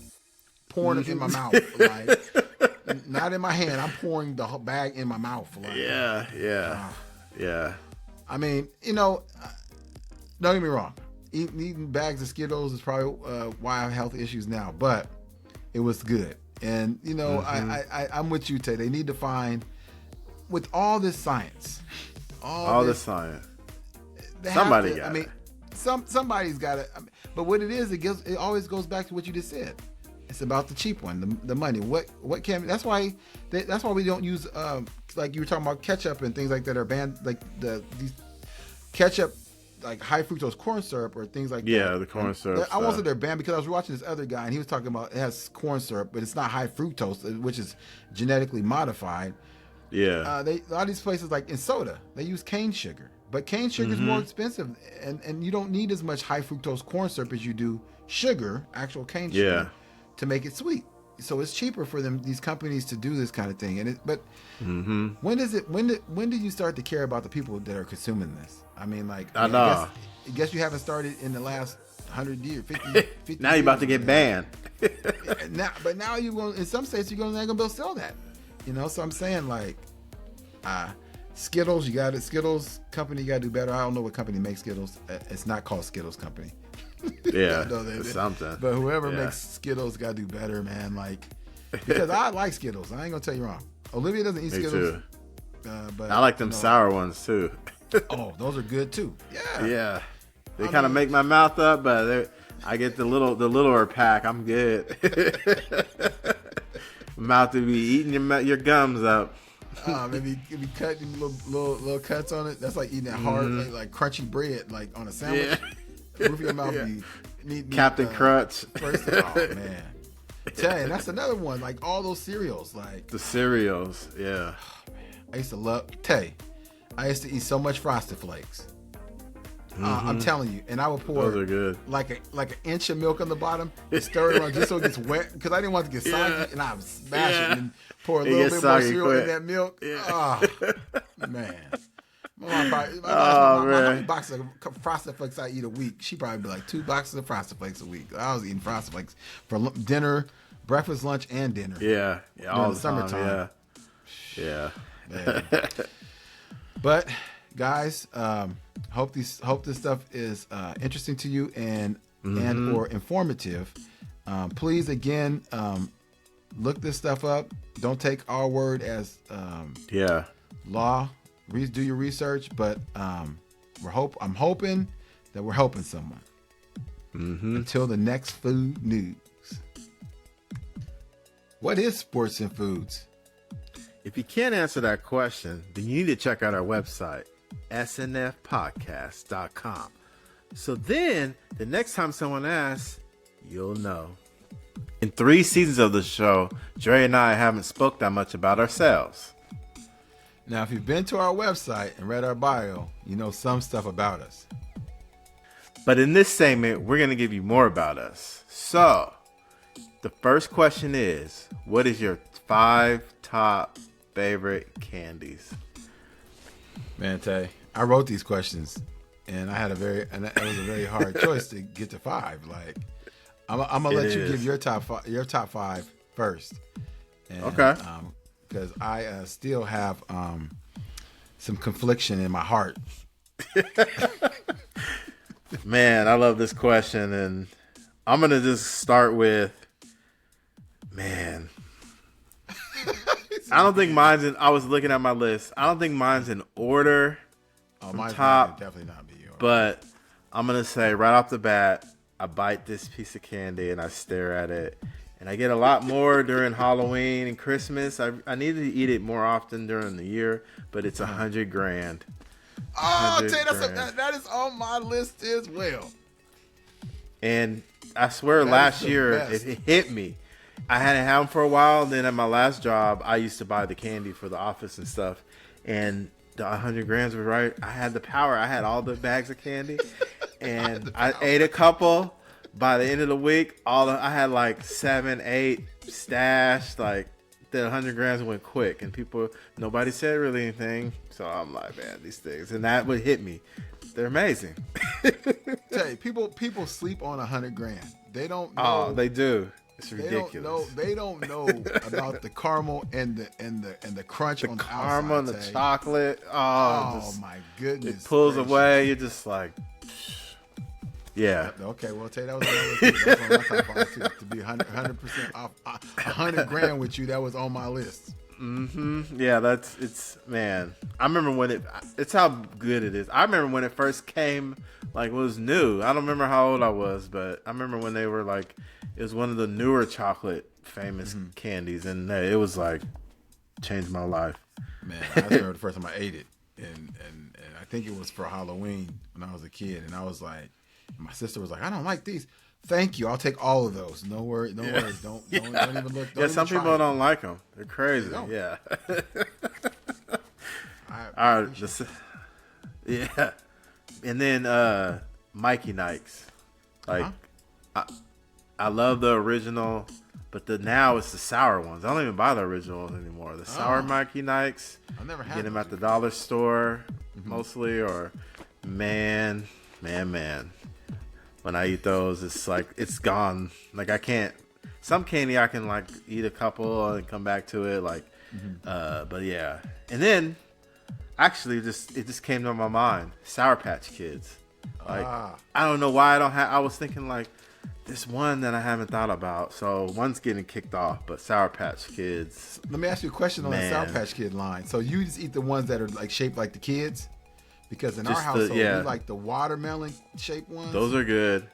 pouring it in my mouth. Like, not in my hand. I'm pouring the whole bag in my mouth. Like, yeah. I mean, don't get me wrong. Eating bags of Skittles is probably why I have health issues now, but it was good. And I'm with you, Tay. They need to find. With all this science, somebody's got it. Somebody's got it. But what it is, it always goes back to what you just said. It's about the cheap one, the money. What can? That's why we don't use like you were talking about ketchup and things like that are banned. Like these ketchup, like high fructose corn syrup or things like that. Yeah, the corn syrup. I won't say they're banned because I was watching this other guy and he was talking about it has corn syrup, but it's not high fructose, which is genetically modified. Yeah. A lot of these places, like in soda, they use cane sugar, but cane sugar is more expensive, and you don't need as much high fructose corn syrup as you do sugar, actual cane sugar, to make it sweet. So it's cheaper for these companies to do this kind of thing. When did you start to care about the people that are consuming this? I mean, like I guess you haven't started in the last 100 years, 50 now you're about to get banned. Now you will in some states you're not gonna be able to sell that. So I'm saying like Skittles, Skittles company, you gotta do better. I don't know what company makes Skittles. It's not called Skittles company. Yeah, it's something. But whoever makes Skittles gotta do better, man. Like, because I like Skittles. I ain't gonna tell you wrong. Olivia doesn't eat Skittles. Too. But I like them sour ones too. Oh, those are good too. Yeah. They kind of make my mouth up, but I get the littler pack. I'm good. Mouth to be eating your gums up. Maybe cutting little cuts on it. That's like eating that hard, like crunchy bread, like on a sandwich. Roof of your mouth be Captain Crunch. Oh man, Tay, and that's another one. Like all those cereals, like the cereals. Yeah. Oh, man. I used to love Tay. I used to eat so much Frosted Flakes. I'm telling you, and I would pour those are good. like an inch of milk on the bottom and stir it around just so it gets wet because I didn't want it to get soggy, and I would smash it and pour a little bit more cereal in that milk. Yeah. Oh, man. How many boxes of Frosted Flakes I eat a week? She probably be like 2 boxes of Frosted Flakes a week. I was eating Frosted Flakes for dinner, breakfast, lunch, and dinner. Yeah, all the summertime. Yeah. But guys, hope this stuff is interesting to you and or informative. Please again, look this stuff up. Don't take our word as law. Do your research, but I'm hoping that we're helping someone. Until the next food news. What is sports and foods? If you can't answer that question, then you need to check out our website, snfpodcast.com. So then, the next time someone asks, you'll know. In 3 seasons of the show, Drey and I haven't spoke that much about ourselves. Now, if you've been to our website and read our bio, you know some stuff about us. But in this segment, we're going to give you more about us. So, the first question is, what is your 5 top favorite candies? Man, Tay, I wrote these questions, and it was a very hard choice to get to 5. Like, I'm gonna let you give your top 5 first. And, okay. Because I still have some confliction in my heart. Man, I love this question, and I'm gonna just start with, man. I don't think mine's in. I was looking at my list. I don't think mine's in order. Mine's top, definitely not be yours. But I'm gonna say right off the bat, I bite this piece of candy and I stare at it. And I get a lot more during Halloween and Christmas. I need to eat it more often during the year, but it's $100 grand. Oh, that is on my list as well. And I swear last year it hit me. I hadn't had them for a while. And then at my last job, I used to buy the candy for the office and stuff. And the 100 grams was right. I had the power. I had all the bags of candy. And I ate a couple. By the end of the week, I had like 7, 8 stashed. Like the 100 grams went quick, and nobody said really anything. So I'm like, man, these things, and that would hit me. They're amazing. Hey, people sleep on 100 grand. They don't know. Oh, they do. It's ridiculous. They don't know about the caramel and the crunch on the caramel outside, and the chocolate. Oh my goodness! It pulls away. You're just like. Yeah. Okay. Well, Tay, that was on my top 5 too. To be 100% off 100 grand with you, that was on my list. Yeah, man. I remember it's how good it is. I remember when it first came, like it was new. I don't remember how old I was, but I remember when they were like, it was one of the newer chocolate famous candies, and it was like changed my life. Man, I remember the first time I ate it, and I think it was for Halloween when I was a kid, and I was like. My sister was like, I don't like these. Thank you. I'll take all of those. No worries. Don't even look. Yeah, some people don't like them. They're crazy. Yeah. All right. Yeah. And then Mikey Nikes. Like, I love the original, but now it's the sour ones. I don't even buy the original ones anymore. The sour Mikey Nikes. I never had get them at the dollar store mostly, or man. When I eat those, it's like it's gone. Like I can't. Some candy I can like eat a couple and come back to it. Like, but yeah. And then, actually, it just came to my mind. Sour Patch Kids. Like I don't know why I don't have. I was thinking like there's one that I haven't thought about. So one's getting kicked off, but Sour Patch Kids. Let me ask you a question on the Sour Patch Kid line. So you just eat the ones that are like shaped like the kids? Because in our household, we like the watermelon shaped ones. Those are good.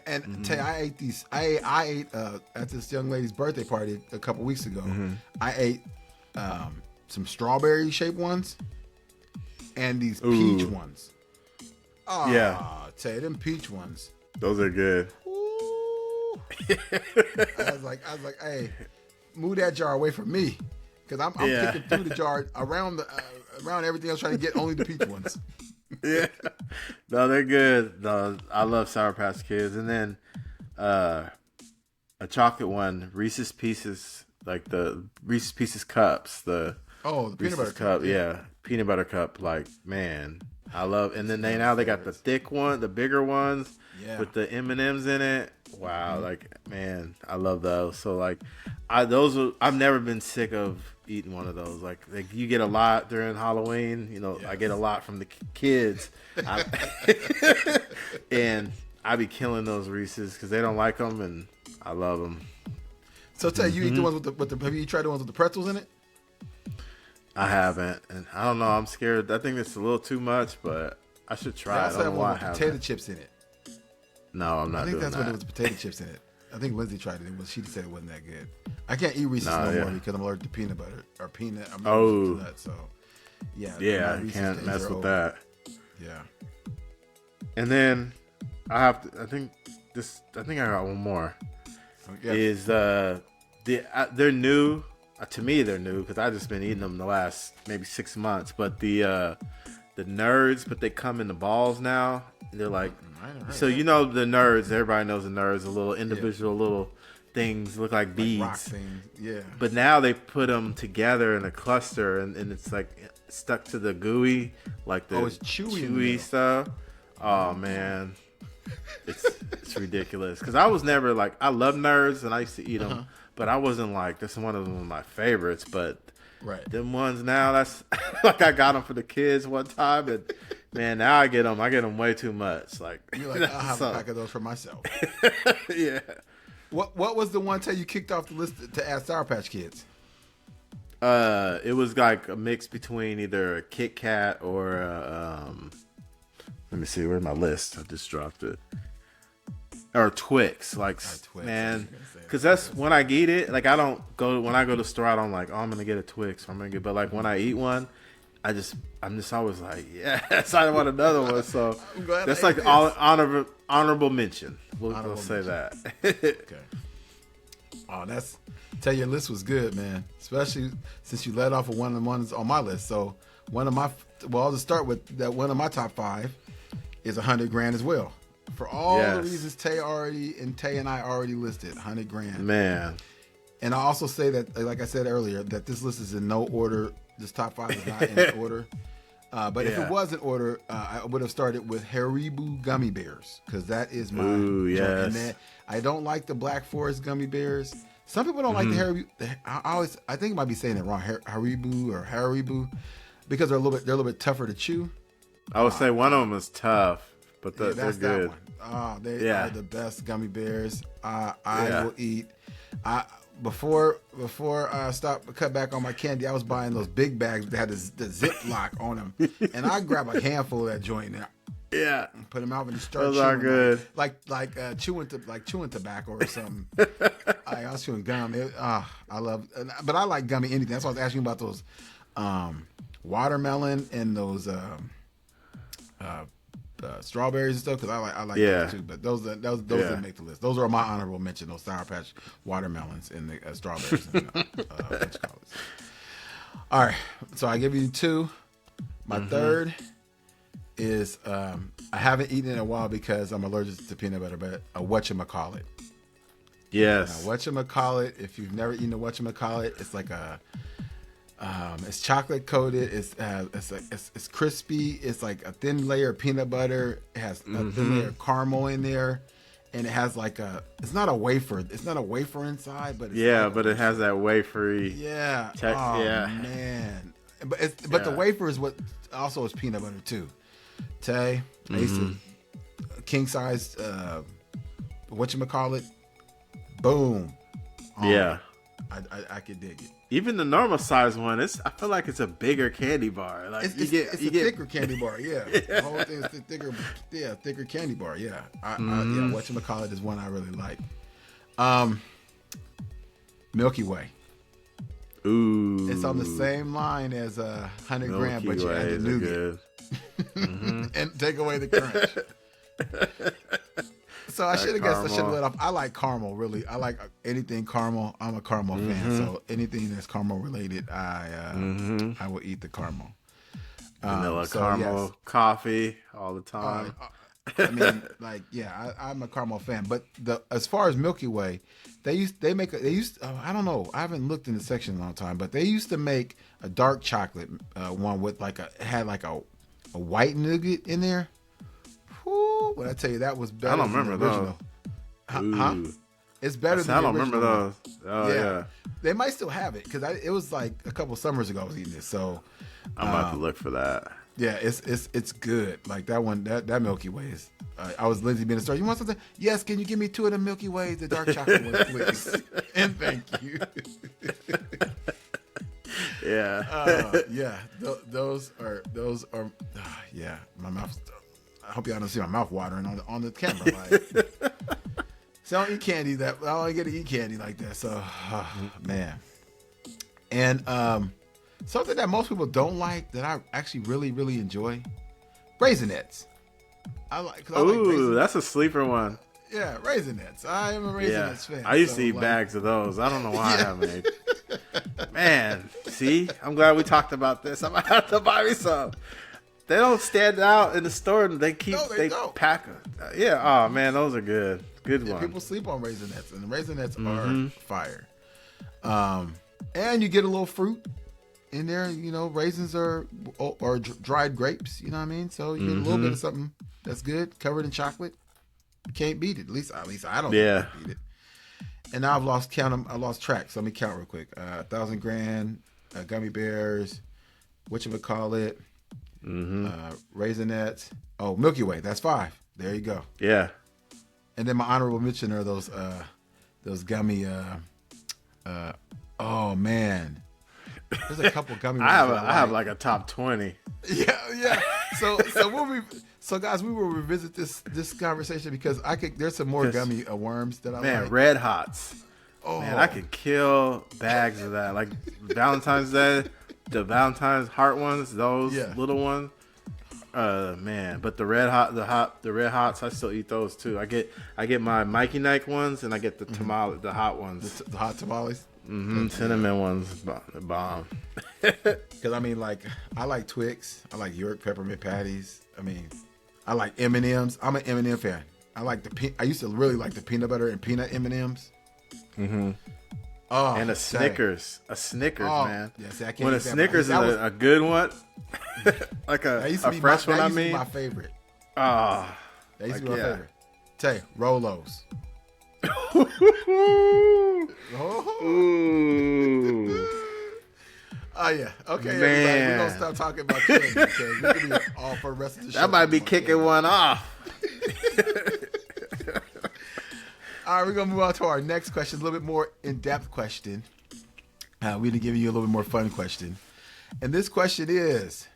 And Tay, I ate these. I ate at this young lady's birthday party a couple weeks ago. I ate some strawberry shaped ones and these peach ones. Oh, yeah, Tay, them peach ones. Those are good. I was like, hey, move that jar away from me, because I'm picking through the jar around everything else, trying to get only the peach ones. Yeah, no, they're good. No, I love Sour Patch Kids, and then a chocolate one, Reese's Pieces, like the Reese's Pieces cups, the Oh, the peanut Reese's butter cup. Yeah, peanut butter cup. Like, man, I love. And then they got the thick one, the bigger ones with the M&Ms in it. Wow, like, man, I love those. So like, I've never been sick of eating one of those. Like you get a lot during Halloween. You know, I get a lot from the kids, and I be killing those Reese's because they don't like them, and I love them. So tell you eat the ones with the have you tried the ones with the pretzels in it? I haven't, and I don't know. I'm scared. I think it's a little too much, but I should try. I don't know why I haven't. Potato chips in it. No, I'm not. I think doing that's that. what it was. Potato chips in it. I think Lindsay tried it. She said it wasn't that good. I can't eat Reese's no more because I'm allergic to peanut butter or peanut. I'm allergic to that. So yeah, I can't mess with that. Yeah. And then I have to. I think I got one more. Is they're new. To me, they're new because I've just been eating them the last maybe 6 months. But the Nerds, but they come in the balls now. They're like, so you know the Nerds. Everybody knows the Nerds. The little individual little things look like beads. Rock things. Yeah. But now they put them together in a cluster, and it's like stuck to the gooey, like the it's chewy stuff. Oh man, it's ridiculous. Because I was never like, I love Nerds and I used to eat them. But I wasn't like, this is one of them my favorites. But them ones now, that's like I got them for the kids one time, and man, now I get them way too much. Like, you're like, I'll have a pack of those for myself. Yeah. What was the one you kicked off the list to add Sour Patch Kids? It was like a mix between either a Kit Kat or let me see, where's my list? I just dropped it. Or Twix, like, Twix, man, because that's when I eat it. Like, when I go to the store, I don't like, oh, I'm gonna get a Twix. But like when I eat one, I'm just always like, yes, I want another one. So that's like honorable mention. We'll say that. Okay. Oh, tell your list was good, man. Especially since you led off with one of the ones on my list. So I'll just start with that. One of my top 5 is $100,000 as well. For all the reasons Tae and I already listed, $100,000. Man. And I also say that, like I said earlier, that this list is in no order. This top 5 is not in order. But if it was in order, I would have started with Haribo gummy bears because that is my. Ooh, yes. And I don't like the Black Forest gummy bears. Some people don't like the Haribo. I think I might be saying it wrong, Haribo, because they're a little bit tougher to chew. I would say one of them is tough. But they're good. That one. They are the best gummy bears. I will eat. Before I cut back on my candy, I was buying those big bags that had the Ziploc on them, and I grab a handful of that joint and put them out and just start those chewing. Are good. Like chewing tobacco or something. I was chewing gum. But I like gummy anything. That's why I was asking about those watermelon and those strawberries and stuff because I like those too. But those didn't make the list. Those are my honorable mention. Those Sour Patch watermelons and the strawberries. And, all right, so I give you 2. My third is I haven't eaten in a while because I'm allergic to peanut butter. But a whatchamacallit. Yes. Now, whatchamacallit. If you've never eaten a whatchamacallit, it's like it's chocolate coated. It's crispy. It's like a thin layer of peanut butter. It has a thin layer of caramel in there, and it has like it's not a wafer. It's not a wafer inside, but but it has that wafery. Yeah. Man. But the wafer is what also is peanut butter too. Tay, I used to king size. Whatchamacallit. Boom. I could dig it. Even the normal size one, I feel like it's a bigger candy bar. Like it's a thicker candy bar, yeah. The whole thing is thicker candy bar, yeah. Whatchamacallit is one I really like. Milky Way. Ooh. It's on the same line as $100,000, but you add the nougat. And take away the crunch. So I should have let off. I like caramel, really. I like anything caramel. I'm a caramel fan, so anything that's caramel related, I will eat the caramel. Vanilla caramel, coffee all the time. I mean, like, yeah, I'm a caramel fan. But as far as Milky Way, I don't know, I haven't looked in the section in a long time, but they used to make a dark chocolate one with had a white nougat in there. Whoo, when I tell you that was better. I don't than remember the original. Huh? It's better than the original. I don't remember those. Oh yeah. They might still have it because it was like a couple summers ago I was eating it. So I'm about to look for that. Yeah, it's good. Like that one, that Milky Way is. I was Lindsay being in the store. You want something? Yes. Can you give me 2 of the Milky Ways, the dark chocolate ones, please? And thank you. Yeah. Yeah. Those are. Yeah. My mouth. I hope y'all don't see my mouth watering on the camera. Like, so I don't eat candy I don't get to eat candy like that. So, man. And something that most people don't like that I actually really, really enjoy, Raisinets. I like Ooh, that's a sleeper one. Yeah, Raisinets. I am a Raisinets fan. I used to eat bags of those. I don't know why I haven't. Man, see? I'm glad we talked about this. I might have to buy me some. They don't stand out in the store. They pack them. Yeah. Oh, man, those are good. Good one. People sleep on Raisinets, and the Raisinets are fire. And you get a little fruit in there. You know, raisins or dried grapes. You know what I mean? So you get a little bit of something that's good, covered in chocolate. You can't beat it. At least I don't think I can beat it. And now I've lost count. I lost track. So let me count real quick. 1,000 Grand, gummy bears, whatchamacallit, Raisinets. Oh, Milky Way. That's 5. There you go. Yeah. And then my honorable mention are those gummy. Oh man, there's a couple gummy. I have like a top 20. Yeah. So guys, we will revisit this conversation because there's some more gummy worms that I like. Man, Red Hots. Oh man, I could kill bags of that. Like Valentine's Day, the Valentine's heart ones, those little ones. Man, but the Red Hots, I still eat those too. I get my Mikey Nike ones, and I get the hot ones, the hot tamales. Cinnamon ones, the bomb. Because I mean, like, I like Twix, I like York peppermint patties. I mean, I like M&Ms. I'm an M&M fan. I used to really like the peanut butter and peanut M&Ms. Oh, and a Snickers, man. Yeah, see, I can't when a Snickers is a good one, like a fresh one. I mean, my favorite. That used to be my favorite. Tay, Rolos. Ooh. Oh yeah. Okay, everybody, we're gonna stop talking about candy because we're gonna be all for the rest of the show. That might be kicking one off. All right, we're gonna move on to our next question, a little bit more in-depth question. We're gonna give you a little bit more fun question, and this question is: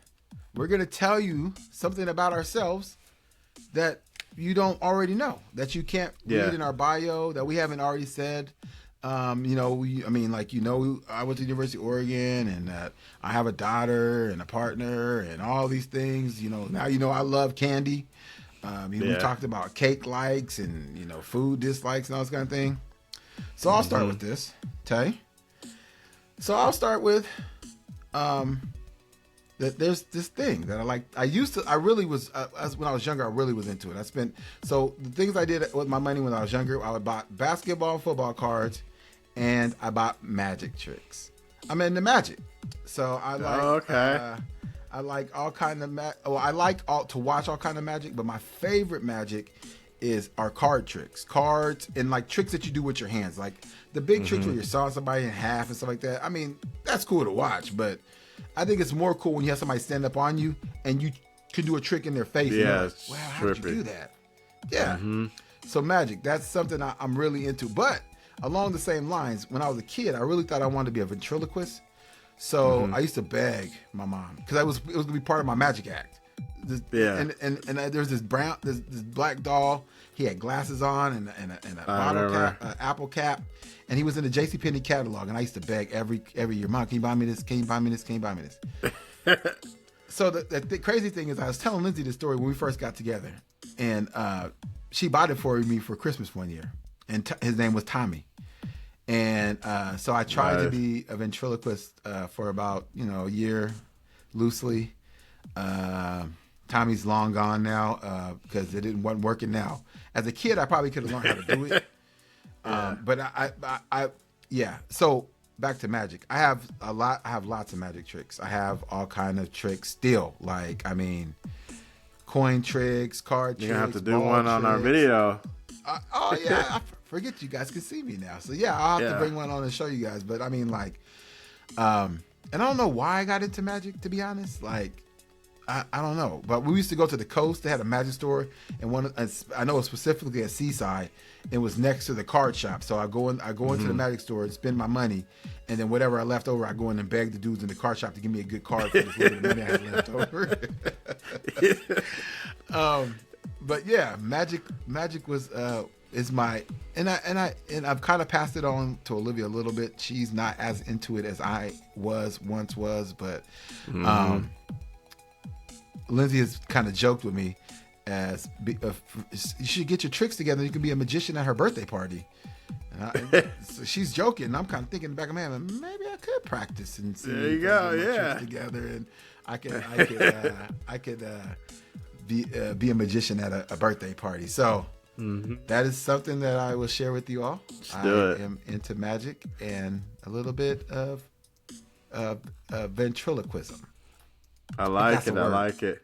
we're gonna tell you something about ourselves that you don't already know, that you can't read in our bio, that we haven't already said. I went to the University of Oregon, and I have a daughter and a partner and all these things. Now I love candy. We talked about cake likes and food dislikes and all this kind of thing. So I'll start with this, Tay. So I'll start with that there's this thing that I like. I really was when I was younger. I really was into it. So the things I did with my money when I was younger, I would buy basketball and football cards, and I bought magic tricks. I'm into magic, so I like. I like all kind of I like to watch all kind of magic, but my favorite magic are card tricks, cards, and like tricks that you do with your hands, like the big tricks where you're sawing somebody in half and stuff like that. I mean, that's cool to watch, but I think it's more cool when you have somebody stand up on you and you can do a trick in their face. Yeah, like, wow, how did you do that? Yeah. So magic, that's something I'm really into. But along the same lines, when I was a kid, I really thought I wanted to be a ventriloquist. So I used to beg my mom because it was going to be part of my magic act. And there's this black doll. He had glasses on and a bottle cap, apple cap, and he was in the JCPenney catalog. And I used to beg every year, Mom, can you buy me this? Can you buy me this? Can you buy me this? So the crazy thing is, I was telling Lindsay this story when we first got together, and she bought it for me for Christmas one year, and his name was Tommy. And so I tried to be a ventriloquist for about a year, loosely. Tommy's long gone now because it wasn't working now. As a kid, I probably could have learned how to do it. But I yeah. So back to magic. I have lots of magic tricks. I have all kind of tricks still. Like, I mean, coin tricks, card tricks. You're going to have to do one on our video. Oh, yeah. I forget you guys can see me now. So, yeah, I'll have to bring one on and show you guys. But, I mean, like, and I don't know why I got into magic, to be honest. Like, I don't know. But we used to go to the coast. They had a magic store. And I know specifically at Seaside. It was next to the card shop. So I go into the magic store and spend my money. And then whatever I left over, I go in and beg the dudes in the card shop to give me a good card for this little money I had left over. But yeah, magic was is my and I've kind of passed it on to Olivia a little bit. She's not as into it as I once was, but Lindsay has kind of joked with me as you should get your tricks together. You can be a magician at her birthday party. So she's joking. And I'm kind of thinking in the back of my head, maybe I could practice and see. There you go. Tricks together, and I could be a magician at a birthday party. So that is something that I will share with you all. I am into magic and a little bit of ventriloquism. I like it.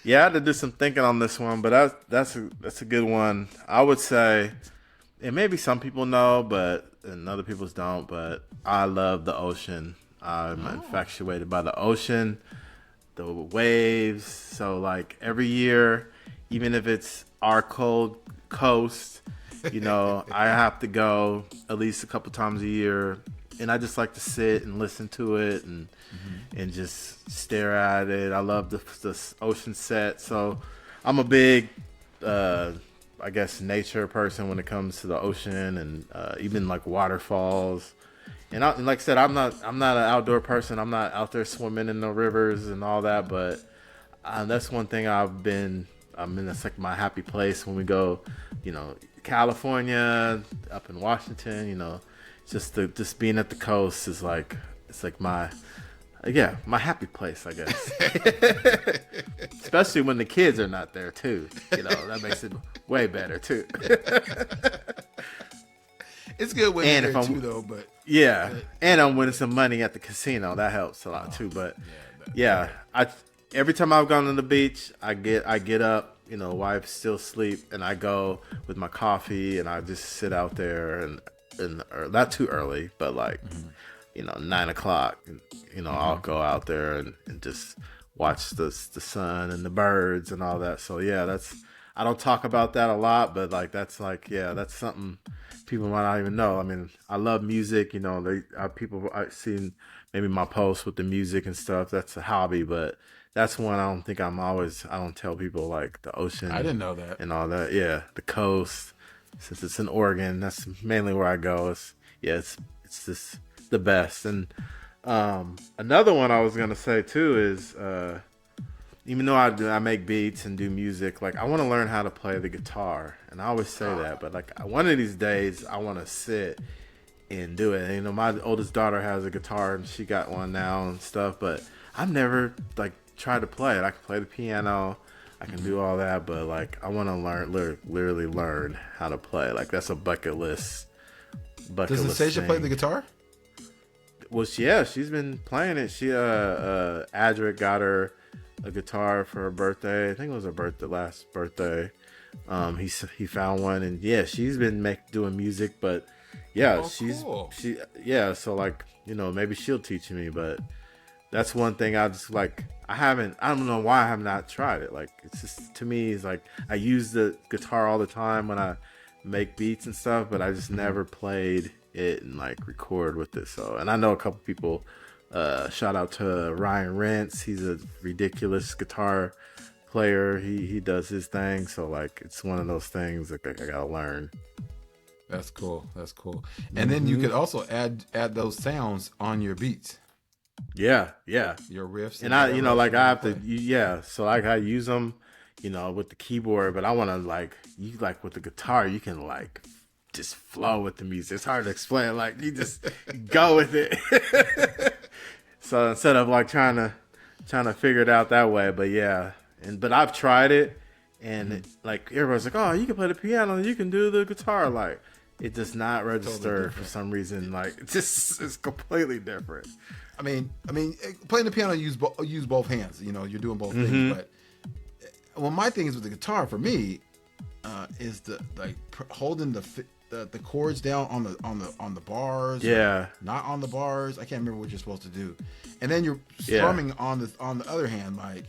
Yeah, I had to do some thinking on this one, but that's a good one. I would say, and maybe some people know, and other people don't, but I love the ocean. I'm infatuated by the ocean, the waves. So like every year, even if it's our cold coast, I have to go at least a couple times a year. And I just like to sit and listen to it and just stare at it. I love the ocean set. So I'm a big, I guess, nature person when it comes to the ocean and even like waterfalls. And like I said, I'm not an outdoor person. I'm not out there swimming in the rivers and all that. But that's one thing that's like my happy place when we go, California, up in Washington, just being at the coast is like, it's like my happy place, I guess. Especially when the kids are not there too. That makes it way better too. It's good when they're there too, though. But and I'm winning some money at the casino. That helps a lot too. But every time I've gone to the beach, I get up. Wife's still asleep, and I go with my coffee, and I just sit out there and not too early, but like 9 o'clock. I'll go out there and just watch the sun and the birds and all that. So I don't talk about that a lot, but like that's something people might not even know. I mean, I love music. I've seen maybe my posts with the music and stuff. That's a hobby, but that's one I don't tell people, like the ocean. I didn't know that. And all that. Yeah, the coast. Since it's in Oregon, that's mainly where I go. It's just the best. And another one I was gonna say too is even though I make beats and do music, like I want to learn how to play the guitar. And I always say that, but like one of these days I want to sit and do it. And, my oldest daughter has a guitar and she got one now and stuff, but I've never like tried to play it. I can play the piano, I can do all that, but like I want to literally learn how to play. Like that's a bucket list. Does Nastasia play the guitar? Well, she's been playing it. Adric got her a guitar for her birthday. I think it was her last birthday. He found one, and she's been doing music, but cool. So like maybe she'll teach me, but that's one thing I just like. I don't know why I have not tried it. Like it's just, to me, it's like I use the guitar all the time when I make beats and stuff, but I just never played it and like record with it. So, and I know a couple people. Shout out to Ryan Rentz. He's a ridiculous guitar player. He does his thing. So like it's one of those things like I gotta learn. That's cool. And then you could also add those sounds on your beats. Yeah. Your riffs. And I have to, so like I use them, with the keyboard, but I want to with the guitar, you can like just flow with the music. It's hard to explain. Like you just go with it. So instead of like trying to figure it out that way, but yeah, but I've tried it, and like everybody's like, oh, you can play the piano, and you can do the guitar. Like it does not register totally for some reason. Like it's completely different. I mean, playing the piano, use both hands. You know, you're doing both things. But my thing is with the guitar for me is the holding the chords down on the bars. Yeah. Not on the bars. I can't remember what you're supposed to do. And then you're strumming on the other hand. Like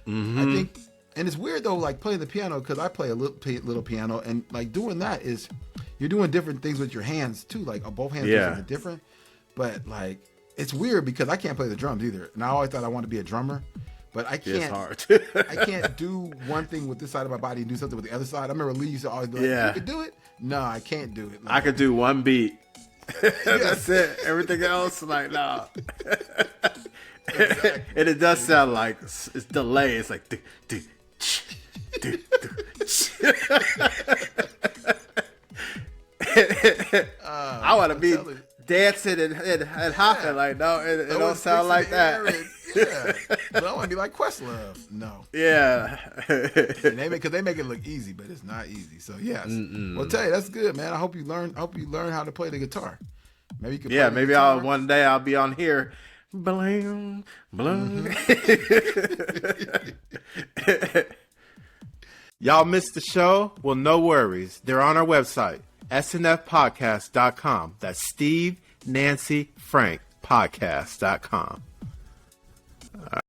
I think, and it's weird though, like playing the piano, because I play a little piano, and like doing that is you're doing different things with your hands too. Like both hands are something different. But like it's weird because I can't play the drums either. And I always thought I wanted to be a drummer. But I can't. It's hard. I can't do one thing with this side of my body and do something with the other side. I remember Lee used to always be like, "You can do it." No, I can't do it. Like, I could do one beat. That's it. Everything else, like no. Exactly. And it does sound like it's delayed. It's like. I want to be dancing and hopping like no. It don't sound like that. Yeah, but I want to be like Questlove. No. Yeah. And they make it look easy, but it's not easy. So yes. Well, tell you that's good, man. I hope you learn how to play the guitar. Maybe you can. Yeah, maybe one day I'll be on here. Bling, bling. Y'all missed the show? Well, no worries. They're on our website, snfpodcast.com. That's Steve, Nancy, Frank, podcast.com.